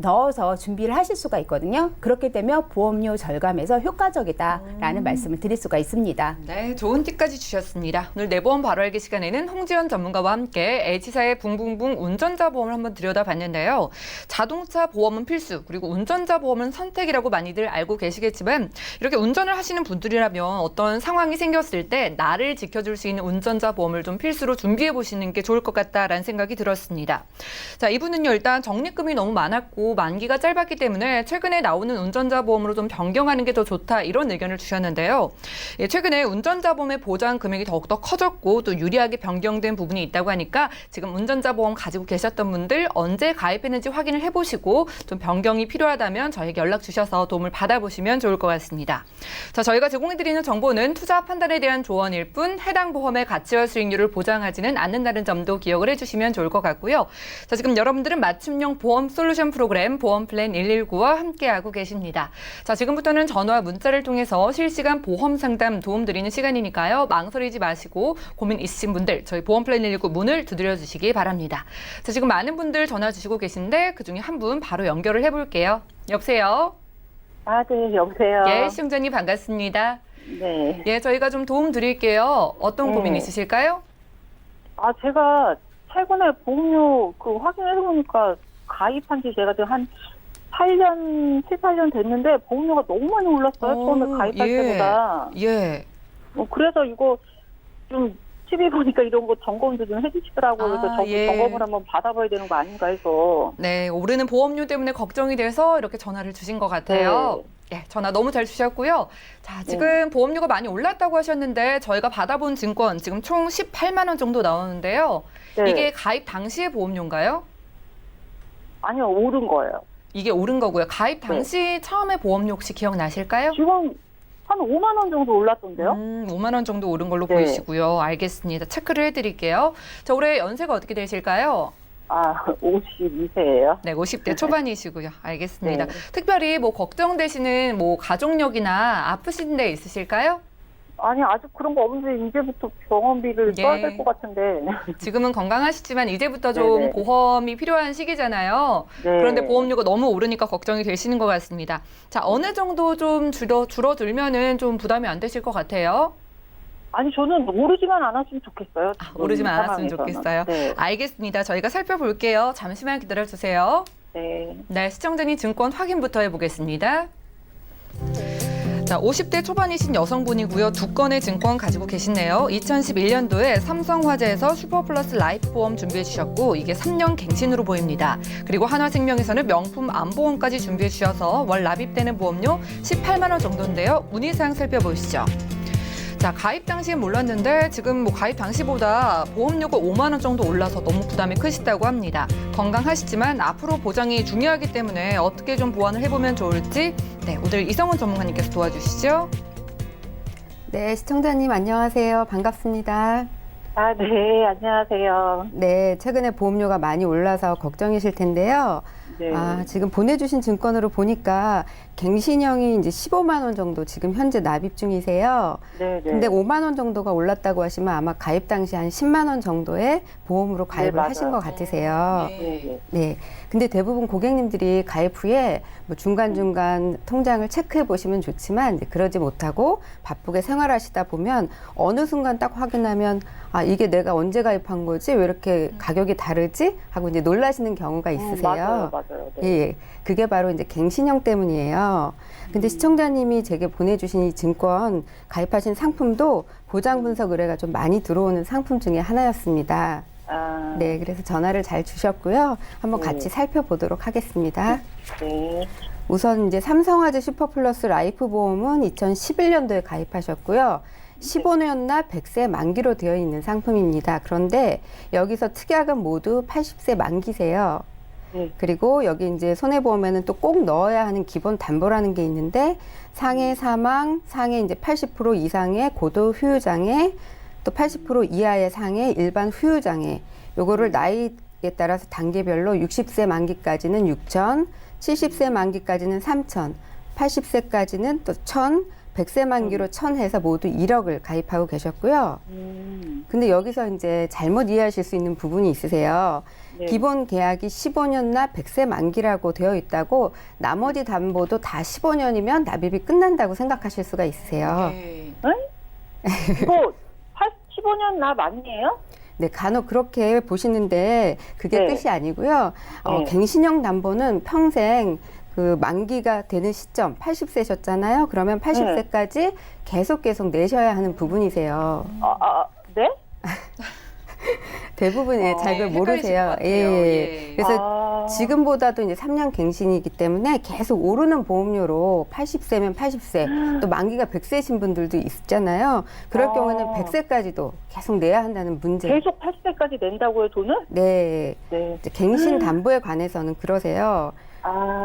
넣어서 준비를 하실 수가 있거든요. 그렇게 되면 보험료 절감에서 효과적이다라는 말씀을 드릴 수가 있습니다. 네, 좋은 팁까지 주셨습니다. 오늘 내보험 바로 알기 시간에는 홍지연 전문가와 함께 H사의 붕붕붕 운전자 보험을 한번 들여다봤는데요. 자동차 보험은 필수, 그리고 운전자 보험은 선택이라고 많이들 알고 계시겠지만 이렇게 운전을 하시는 분들이라면 어떤 상황이 생겼을 때 나를 지켜줄 수 있는 운전자 보험을 좀 필수로 준비해 보시는 게 좋을 것 같다라는 생각이 들었습니다. 자, 이분은요, 일단 적립금이 너무 많았고 만기가 짧았기 때문에 최근에 나오는 운전자 보험으로 좀 변경하는 게 더 좋다, 이런 의견을 주셨는데요. 예, 최근에 운전자 보험의 보장 금액이 더욱더 커졌고 또 유리하게 변경된 부분이 있다고 하니까 지금 운전자 보험 가지고 계셨던 분들 언제 가입했는지 확인을 해보시고 좀 변경이 필요하다면 저에게 연락 주셔서 도움을 받아보시면 좋을 것 같습니다. 자, 저희가 제공해드리는 정보는 투자 판단에 대한 조언일 뿐 해당 보험의 가치와 수익률을 보장하지는 않는다는 점도 기억을 해주시면 좋을 것 같고요. 자, 지금 여러분들은 맞춤형 보험 솔루션 프로그램 프로그램 보험 플랜 119와 함께하고 계십니다. 자, 지금부터는 전화와 문자를 통해서 실시간 보험 상담 도움 드리는 시간이니까요. 망설이지 마시고 고민 있으신 분들 저희 보험 플랜 119 문을 두드려 주시기 바랍니다. 자, 지금 많은 분들 전화 주시고 계신데 그중에 한 분 바로 연결을 해볼게요. 여보세요? 네, 여보세요. 예, 시청자님 반갑습니다. 네. 예, 저희가 좀 도움 드릴게요. 어떤 고민 있으실까요? 제가 최근에 보험료 확인해서 보니까 가입한 지 제가 지금 한 8년, 7, 8년 됐는데 보험료가 너무 많이 올랐어요. 처음에 가입할 때보다. 예. 그래서 이거 좀 TV 보니까 이런 거 점검도 좀 해주시더라고요. 그래서 저도 점검을 한번 받아봐야 되는 거 아닌가 해서. 네, 오르는 보험료 때문에 걱정이 돼서 이렇게 전화를 주신 것 같아요. 예, 전화 너무 잘 주셨고요. 자, 지금 보험료가 많이 올랐다고 하셨는데 저희가 받아본 증권 지금 총 18만 원 정도 나오는데요. 네. 이게 가입 당시의 보험료인가요? 아니요, 오른 거예요. 이게 오른 거고요. 가입 당시 처음에 보험료 혹시 기억나실까요? 지금 한 5만 원 정도 올랐던데요? 5만 원 정도 오른 걸로 네. 보이시고요. 알겠습니다. 체크를 해드릴게요. 자, 올해 연세가 어떻게 되실까요? 52세예요. 네, 50대 초반이시고요. 알겠습니다. 네. 특별히 뭐 걱정되시는 뭐 가족력이나 아프신 데 있으실까요? 아니, 아직 그런 거 없는데 이제부터 병원비를 예. 써야 될 것 같은데. 지금은 건강하시지만 이제부터 좀 네네. 보험이 필요한 시기잖아요. 네. 그런데 보험료가 너무 오르니까 걱정이 되시는 것 같습니다. 자, 어느 정도 좀 줄어들면은 좀 부담이 안 되실 것 같아요? 아니, 저는 오르지만 않았으면 좋겠어요. 오르지만 않았으면 상황에서는. 좋겠어요. 네. 알겠습니다. 저희가 살펴볼게요. 잠시만 기다려주세요. 네. 네, 시청자님 증권 확인부터 해보겠습니다. 자, 50대 초반이신 여성분이고요. 두 건의 증권 가지고 계시네요. 2011년도에 삼성화재에서 슈퍼플러스 라이프 보험 준비해 주셨고 이게 3년 갱신으로 보입니다. 그리고 한화생명에서는 명품 안보험까지 준비해 주셔서 월 납입되는 보험료 18만 원 정도인데요. 문의사항 살펴보시죠. 자, 가입 당시엔 몰랐는데 지금 뭐 가입 당시보다 보험료가 5만 원 정도 올라서 너무 부담이 크시다고 합니다. 건강하시지만 앞으로 보장이 중요하기 때문에 어떻게 좀 보완을 해보면 좋을지 오늘 이성은 전문가님께서 도와주시죠. 네, 시청자님 안녕하세요. 반갑습니다. 네, 안녕하세요. 네, 최근에 보험료가 많이 올라서 걱정이실 텐데요. 네. 지금 보내주신 증권으로 보니까 갱신형이 이제 15만 원 정도 지금 현재 납입 중이세요. 네, 네. 근데 5만 원 정도가 올랐다고 하시면 아마 가입 당시 한 10만 원 정도의 보험으로 가입을 맞아요. 하신 것 같으세요. 네. 네. 근데 대부분 고객님들이 가입 후에 뭐 중간중간 통장을 체크해 보시면 좋지만 이제 그러지 못하고 바쁘게 생활하시다 보면 어느 순간 딱 확인하면 이게 내가 언제 가입한 거지? 왜 이렇게 가격이 다르지? 하고 이제 놀라시는 경우가 있으세요. 맞아요. 네. 예. 그게 바로 이제 갱신형 때문이에요. 근데 시청자님이 제게 보내주신 이 증권 가입하신 상품도 보장 분석 의뢰가 좀 많이 들어오는 상품 중에 하나였습니다. 네, 그래서 전화를 잘 주셨고요. 한번 같이 살펴보도록 하겠습니다. 네. 우선 이제 삼성화재 슈퍼플러스 라이프 보험은 2011년도에 가입하셨고요. 15년나 100세 만기로 되어 있는 상품입니다. 그런데 여기서 특약은 모두 80세 만기세요. 네. 그리고 여기 이제 손해보험에는 또 꼭 넣어야 하는 기본 담보라는 게 있는데 상해 사망, 상해 이제 80% 이상의 고도 후유장애, 또 80% 이하의 상해 일반 후유장애, 요거를 나이에 따라서 단계별로 60세 만기까지는 6천, 70세 만기까지는 3천, 80세까지는 또 1,000, 100세 만기로 1,000 해서 모두 1억을 가입하고 계셨고요. 근데 여기서 이제 잘못 이해하실 수 있는 부분이 있으세요. 네. 기본 계약이 15년나 100세 만기라고 되어 있다고 나머지 담보도 다 15년이면 납입이 끝난다고 생각하실 수가 있으세요. 이거 15년 납 아니에요? 네, 간혹 그렇게 보시는데 그게 네. 뜻이 아니고요. 네. 갱신형 담보는 평생 그 만기가 되는 시점 80세셨잖아요. 그러면 80세까지 계속 내셔야 하는 부분이세요. 네? 대부분 잘들 헷갈리실 것 모르세요. 같아요. 예. 예. 그래서 지금보다도 이제 3년 갱신이기 때문에 계속 오르는 보험료로 80세면 80세, 또 만기가 100세신 분들도 있잖아요. 그럴 경우에는 100세까지도 계속 내야 한다는 문제. 계속 80세까지 낸다고요, 돈을? 네. 네. 이제 갱신 담보에 관해서는 그러세요.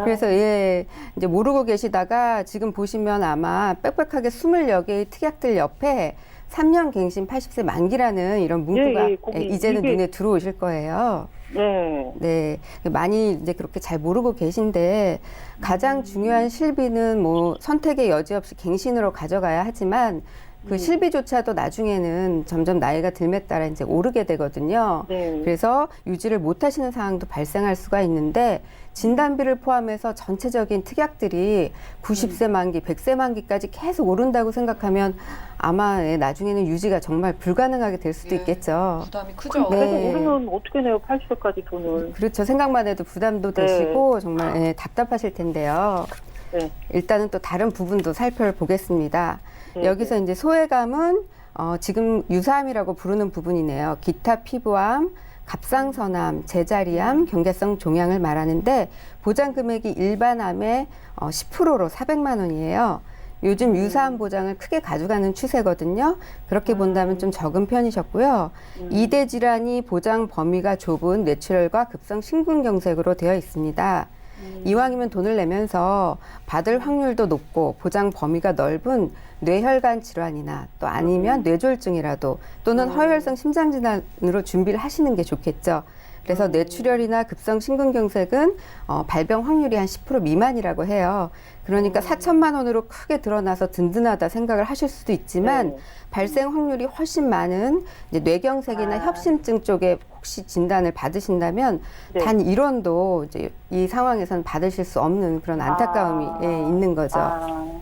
그래서 이제 모르고 계시다가 지금 보시면 아마 빽빽하게 20여 개의 특약들 옆에 3년 갱신 80세 만기라는 이런 문구가 거기 이제는 이게- 눈에 들어오실 거예요. 네. 네, 많이 이제 그렇게 잘 모르고 계신데 가장 중요한 실비는 뭐 선택의 여지 없이 갱신으로 가져가야 하지만 그 실비조차도 나중에는 점점 나이가 들에 따라 이제 오르게 되거든요. 네. 그래서 유지를 못 하시는 상황도 발생할 수가 있는데 진단비를 포함해서 전체적인 특약들이 90세 만기, 100세 만기까지 계속 오른다고 생각하면 아마 나중에는 유지가 정말 불가능하게 될 수도 예. 있겠죠. 부담이 크죠. 네. 계속 오르면 어떻게 내요? 80세까지 돈을. 그렇죠. 생각만 해도 부담도 네. 되시고 정말 답답하실 텐데요. 네. 일단은 또 다른 부분도 살펴보겠습니다. 네, 여기서 이제 소외감은 지금 유사암이라고 부르는 부분이네요. 기타 피부암, 갑상선암, 제자리암, 경계성 종양을 말하는데 보장 금액이 일반암의 10%로 400만 원이에요. 요즘 유사암 보장을 크게 가져가는 추세거든요. 그렇게 본다면 좀 적은 편이셨고요. 이대 질환이 보장 범위가 좁은 뇌출혈과 급성 심근경색으로 되어 있습니다. 이왕이면 돈을 내면서 받을 확률도 높고 보장 범위가 넓은 뇌혈관 질환이나 또 아니면 뇌졸중이라도 또는 허혈성 심장질환으로 준비를 하시는 게 좋겠죠. 그래서 뇌출혈이나 급성 심근경색은 발병 확률이 한 10% 미만이라고 해요. 그러니까 4천만 원으로 크게 드러나서 든든하다 생각을 하실 수도 있지만 네. 발생 확률이 훨씬 많은 이제 뇌경색이나 협심증 쪽에 혹시 진단을 받으신다면 네. 단 1원도 이제 이 상황에서는 받으실 수 없는 그런 안타까움이 있는 거죠.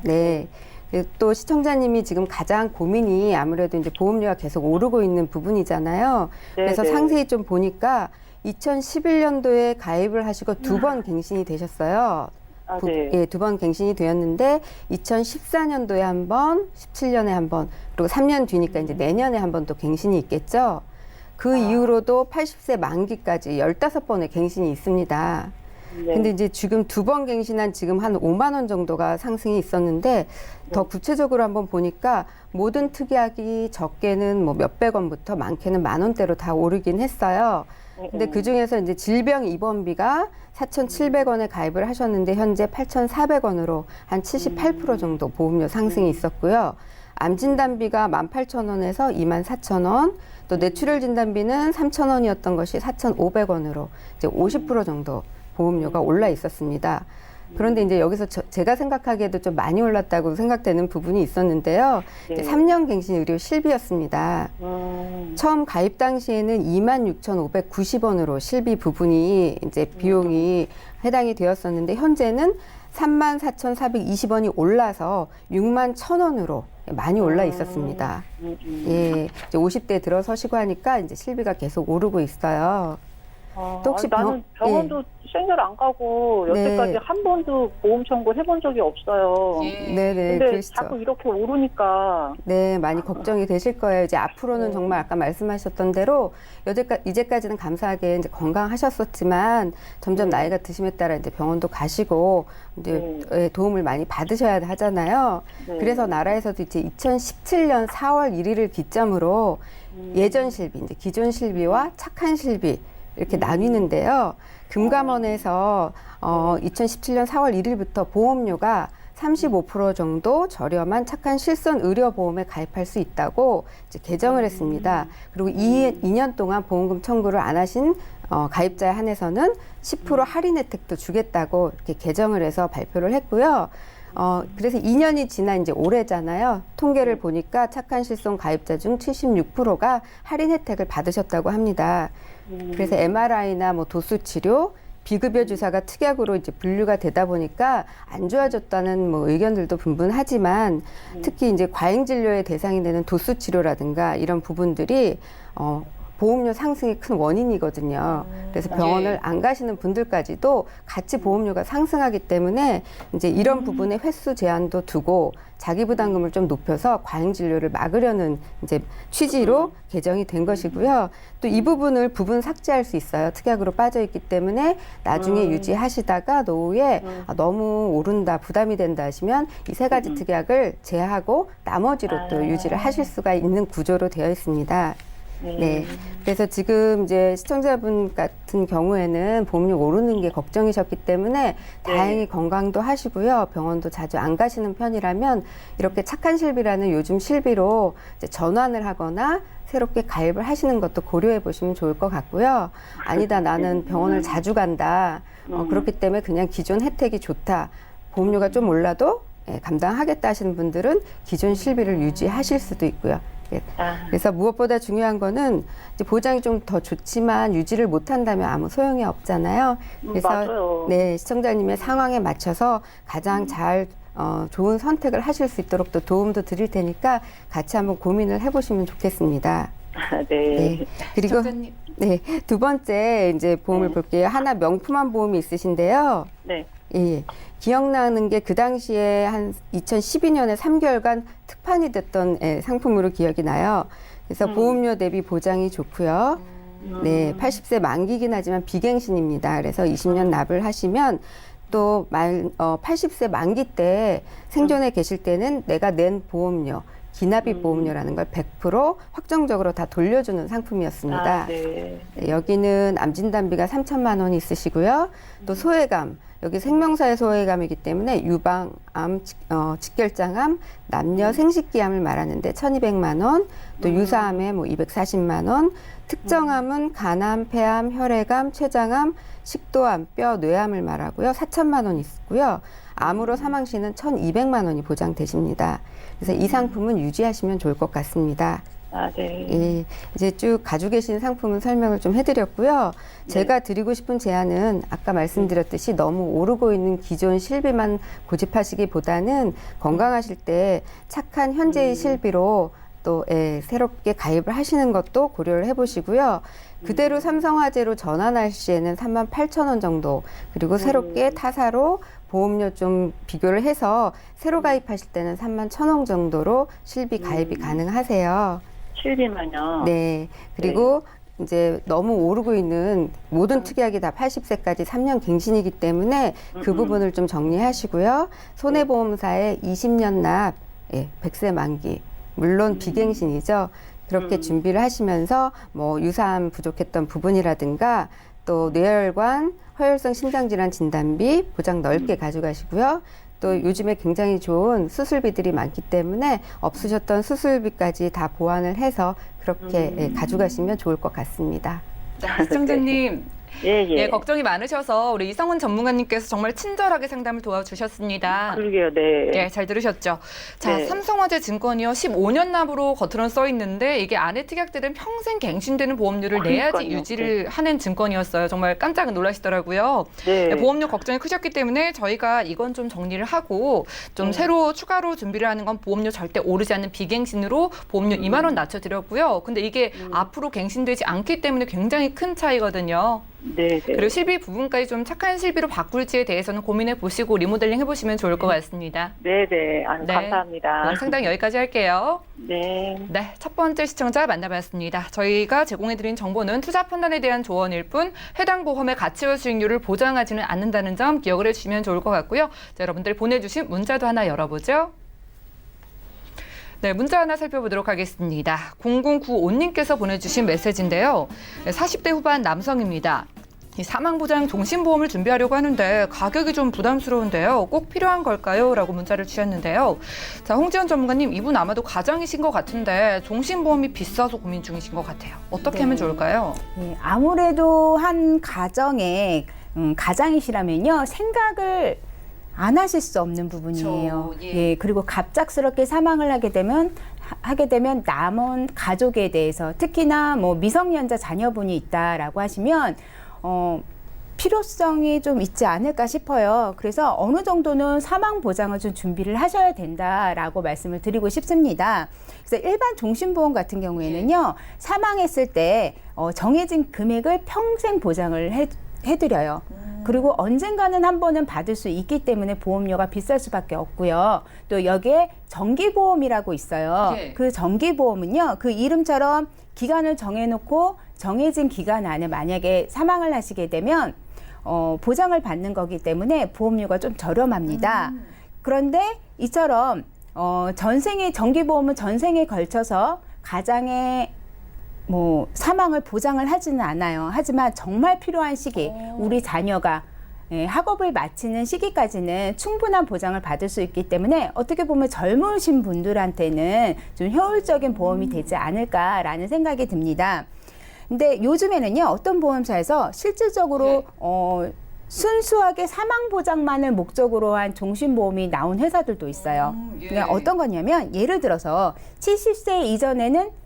네. 그리고 또 시청자님이 지금 가장 고민이 아무래도 이제 보험료가 계속 오르고 있는 부분이잖아요. 그래서 네. 상세히 좀 보니까 2011년도에 가입을 하시고 2번 갱신이 되셨어요. 네. 예, 2번 갱신이 되었는데 2014년도에 한 번, 17년에 한 번, 그리고 3년 뒤니까 이제 내년에 한 번 또 갱신이 있겠죠. 그 이후로도 80세 만기까지 15번의 갱신이 있습니다. 네. 근데 이제 지금 2번 갱신한 지금 한 5만 원 정도가 상승이 있었는데 더 구체적으로 한번 보니까 모든 특약이 적게는 뭐 몇백 원부터 많게는 만 원대로 다 오르긴 했어요. 근데 그 중에서 이제 질병 입원비가 4,700원에 가입을 하셨는데 현재 8,400원으로 한 78% 정도 보험료 상승이 있었고요. 암 진단비가 18,000원에서 24,000원, 또 뇌출혈 진단비는 3,000원이었던 것이 4,500원으로 이제 50% 정도 보험료가 올라 있었습니다. 그런데 이제 여기서 제가 생각하기에도 좀 많이 올랐다고 생각되는 부분이 있었는데요. 이제 3년 갱신 의료 실비였습니다. 처음 가입 당시에는 26,590원으로 실비 부분이 이제 비용이 해당이 되었었는데 현재는 34,420원이 올라서 61,000원으로 많이 올라 있었습니다. 예, 이제 50대 들어서시고 하니까 이제 실비가 계속 오르고 있어요. 또 혹시 나는 병원도 생전 안 가고 여태까지 네. 한 번도 보험 청구 해본 적이 없어요. 네네, 근데 그러시죠. 자꾸 이렇게 오르니까 네, 많이 걱정이 되실 거예요. 이제 앞으로는 정말 아까 말씀하셨던 대로 이제까지는 감사하게 이제 건강하셨었지만 점점 나이가 드심에 따라 이제 병원도 가시고 이제 도움을 많이 받으셔야 하잖아요. 네. 그래서 나라에서도 이제 2017년 4월 1일을 기점으로 예전 실비, 이제 기존 실비와 착한 실비 이렇게 나뉘는데요. 금감원에서 2017년 4월 1일부터 보험료가 35% 정도 저렴한 착한 실손 의료보험에 가입할 수 있다고 이제 개정을 했습니다. 그리고 2년 동안 보험금 청구를 안 하신 가입자에 한해서는 10% 할인 혜택도 주겠다고 이렇게 개정을 해서 발표를 했고요. 그래서 2년이 지난 이제 올해잖아요. 통계를 보니까 착한 실손 가입자 중 76%가 할인 혜택을 받으셨다고 합니다. 그래서 MRI나 뭐 도수 치료, 비급여 주사가 특약으로 이제 분류가 되다 보니까 안 좋아졌다는 뭐 의견들도 분분하지만 특히 이제 과잉 진료의 대상이 되는 도수 치료라든가 이런 부분들이 보험료 상승의 큰 원인이거든요. 그래서 병원을 안 가시는 분들까지도 같이 보험료가 상승하기 때문에 이제 이런 부분에 횟수 제한도 두고 자기 부담금을 좀 높여서 과잉 진료를 막으려는 이제 취지로 개정이 된 것이고요. 또 이 부분을 부분 삭제할 수 있어요. 특약으로 빠져 있기 때문에 나중에 유지하시다가 노후에 너무 오른다, 부담이 된다 하시면 이 세 가지 특약을 제하고 나머지로 또 유지를 하실 수가 있는 구조로 되어 있습니다. 네. 그래서 지금 이제 시청자분 같은 경우에는 보험료 오르는 게 걱정이셨기 때문에 다행히 건강도 하시고요. 병원도 자주 안 가시는 편이라면 이렇게 착한 실비라는 요즘 실비로 이제 전환을 하거나 새롭게 가입을 하시는 것도 고려해 보시면 좋을 것 같고요. 아니다, 나는 병원을 자주 간다. 그렇기 때문에 그냥 기존 혜택이 좋다. 보험료가 좀 올라도 감당하겠다 하시는 분들은 기존 실비를 유지하실 수도 있고요. 그래서 무엇보다 중요한 거는 이제 보장이 좀 더 좋지만 유지를 못한다면 아무 소용이 없잖아요. 그래서 맞아요. 네, 시청자님의 상황에 맞춰서 가장 잘 좋은 선택을 하실 수 있도록 또 도움도 드릴 테니까 같이 한번 고민을 해보시면 좋겠습니다. 네. 네. 그리고 시청자님. 네, 두 번째 이제 보험을 볼게요. 하나 명품한 보험이 있으신데요. 네. 예, 기억나는 게 그 당시에 한 2012년에 3개월간 특판이 됐던 상품으로 기억이 나요. 그래서 보험료 대비 보장이 좋고요. 네, 80세 만기긴 하지만 비갱신입니다. 그래서 20년 납을 하시면 또 80세 만기 때 생존에 계실 때는 내가 낸 보험료, 기납입 보험료라는 걸 100% 확정적으로 다 돌려주는 상품이었습니다. 네. 네, 여기는 암 진단비가 3천만 원이 있으시고요. 또 소외감, 여기 생명사의 소외감이기 때문에 유방, 암, 직결장암, 남녀 생식기암을 말하는데 1,200만 원, 또 유사암에 뭐 240만 원, 특정암은 간암, 폐암, 혈액암, 췌장암, 식도암, 뼈, 뇌암을 말하고요. 4천만 원 있고요. 암으로 사망 시는 1,200만 원이 보장되십니다. 그래서 이 상품은 유지하시면 좋을 것 같습니다. 네. 예, 이제 쭉 가지고 계신 상품은 설명을 좀 해드렸고요. 제가 드리고 싶은 제안은 아까 말씀드렸듯이 너무 오르고 있는 기존 실비만 고집하시기보다는 건강하실 때 착한 현재의 실비로 또 새롭게 가입을 하시는 것도 고려를 해보시고요. 그대로 삼성화재로 전환할 시에는 38,000원 정도, 그리고 새롭게 타사로 보험료 좀 비교를 해서 새로 가입하실 때는 31,000원 정도로 실비 가입이 가능하세요. 실비만요. 네. 그리고 이제 너무 오르고 있는 모든 특약이 다 80세까지 3년 갱신이기 때문에 그 부분을 좀 정리하시고요. 손해보험사에 20년 납, 100세 만기, 물론 비갱신이죠. 그렇게 준비를 하시면서 뭐 유사암 부족했던 부분이라든가 또 뇌혈관, 허혈성 심장질환 진단비 보장 넓게 가져가시고요. 또 요즘에 굉장히 좋은 수술비들이 많기 때문에 없으셨던 수술비까지 다 보완을 해서 그렇게 가져가시면 좋을 것 같습니다. 시청자님. 예. 걱정이 많으셔서 우리 이성훈 전문가님께서 정말 친절하게 상담을 도와주셨습니다. 그러게요, 네. 예, 잘 들으셨죠? 자, 네. 삼성화재 증권이요. 15년 납으로 겉으로는 써 있는데 이게 안에 특약들은 평생 갱신되는 보험료를 내야지 그러니까요. 유지를 하는 증권이었어요. 정말 깜짝 놀라시더라고요. 네. 보험료 걱정이 크셨기 때문에 저희가 이건 좀 정리를 하고 좀 새로 추가로 준비를 하는 건 보험료 절대 오르지 않는 비갱신으로 보험료 2만 원 낮춰드렸고요. 근데 이게 앞으로 갱신되지 않기 때문에 굉장히 큰 차이거든요. 네. 그리고 실비 부분까지 좀 착한 실비로 바꿀지에 대해서는 고민해 보시고 리모델링 해보시면 좋을 것 같습니다. 네. 네. 감사합니다. 오늘 상담 여기까지 할게요. 네. 네, 첫 번째 시청자 만나봤습니다. 저희가 제공해드린 정보는 투자 판단에 대한 조언일 뿐 해당 보험의 가치와 수익률을 보장하지는 않는다는 점 기억을 해주시면 좋을 것 같고요. 자, 여러분들 보내주신 문자도 하나 열어보죠. 네, 문자 하나 살펴보도록 하겠습니다. 0095님께서 보내주신 메시지인데요. 40대 후반 남성입니다. 이 사망보장 종신보험을 준비하려고 하는데 가격이 좀 부담스러운데요. 꼭 필요한 걸까요? 라고 문자를 주셨는데요. 자, 홍지연 전문가님, 이분 아마도 가장이신 것 같은데 종신보험이 비싸서 고민 중이신 것 같아요. 어떻게 하면 좋을까요? 네, 아무래도 한 가정의 가장이시라면요, 생각을 안 하실 수 없는 부분이에요. 그렇죠. 예. 예, 그리고 갑작스럽게 사망을 하게 되면 남은 가족에 대해서, 특히나 뭐 미성년자 자녀분이 있다라고 하시면 필요성이 좀 있지 않을까 싶어요. 그래서 어느 정도는 사망 보장을 좀 준비를 하셔야 된다라고 말씀을 드리고 싶습니다. 그래서 일반 종신보험 같은 경우에는요, 사망했을 때 정해진 금액을 평생 보장을 해드려요. 그리고 언젠가는 한 번은 받을 수 있기 때문에 보험료가 비쌀 수밖에 없고요. 또 여기에 정기보험이라고 있어요. 예. 그 정기보험은요, 그 이름처럼 기간을 정해놓고 정해진 기간 안에 만약에 사망을 하시게 되면 보장을 받는 거기 때문에 보험료가 좀 저렴합니다. 그런데 이처럼 정기보험은 전생에 걸쳐서 가장의 뭐 사망을 보장을 하지는 않아요. 하지만 정말 필요한 시기, 우리 자녀가 학업을 마치는 시기까지는 충분한 보장을 받을 수 있기 때문에 어떻게 보면 젊으신 분들한테는 좀 효율적인 보험이 되지 않을까라는 생각이 듭니다. 근데 요즘에는요, 어떤 보험사에서 실질적으로 순수하게 사망 보장만을 목적으로 한 종신보험이 나온 회사들도 있어요. 그러니까 어떤 거냐면 예를 들어서 70세 이전에는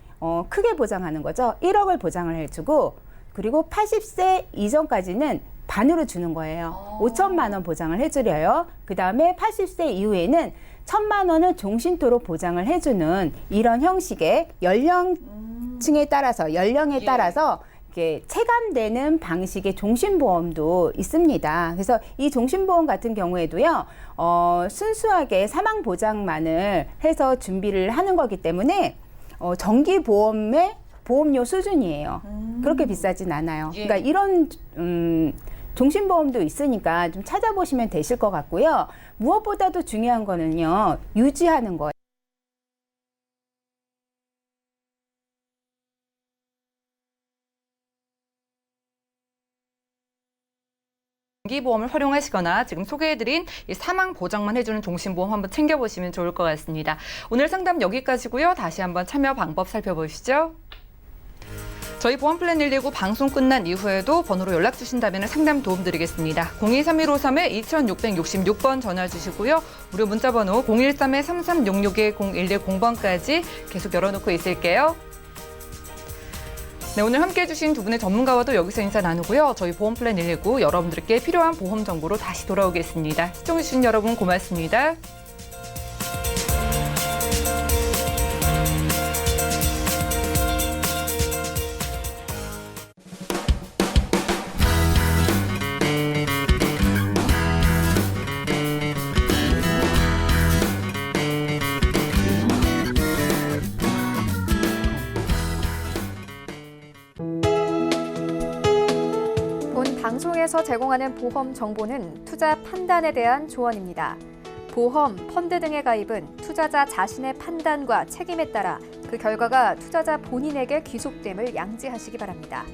크게 보장하는 거죠. 1억을 보장을 해주고 그리고 80세 이전까지는 반으로 주는 거예요. 5천만 원 보장을 해주려요. 그 다음에 80세 이후에는 1,000만 원을 종신토록 보장을 해주는 이런 형식의 연령층에 따라서 연령에 따라서 이렇게 체감되는 방식의 종신보험도 있습니다. 그래서 이 종신보험 같은 경우에도요, 순수하게 사망 보장만을 해서 준비를 하는 거기 때문에 정기보험의 보험료 수준이에요. 그렇게 비싸진 않아요. 그러니까 이런 종신보험도 있으니까 좀 찾아보시면 되실 것 같고요. 무엇보다도 중요한 거는요, 유지하는 거예요. 정기보험을 활용하시거나 지금 소개해드린 이 사망 보장만 해주는 종신보험 한번 챙겨보시면 좋을 것 같습니다. 오늘 상담 여기까지고요. 다시 한번 참여 방법 살펴보시죠. 저희 보험플랜 119 방송 끝난 이후에도 번호로 연락 주신다면 상담 도움 드리겠습니다. 023153-2666번 전화 주시고요. 무료 문자 번호 013-3366-0110번까지 계속 열어놓고 있을게요. 네, 오늘 함께해 주신 두 분의 전문가와도 여기서 인사 나누고요. 저희 보험플랜 119 여러분들께 필요한 보험 정보로 다시 돌아오겠습니다. 시청해주신 여러분 고맙습니다. 방송에서 제공하는 보험 정보는 투자 판단에 대한 조언입니다. 보험, 펀드 등의 가입은 투자자 자신의 판단과 책임에 따라 그 결과가 투자자 본인에게 귀속됨을 양지하시기 바랍니다.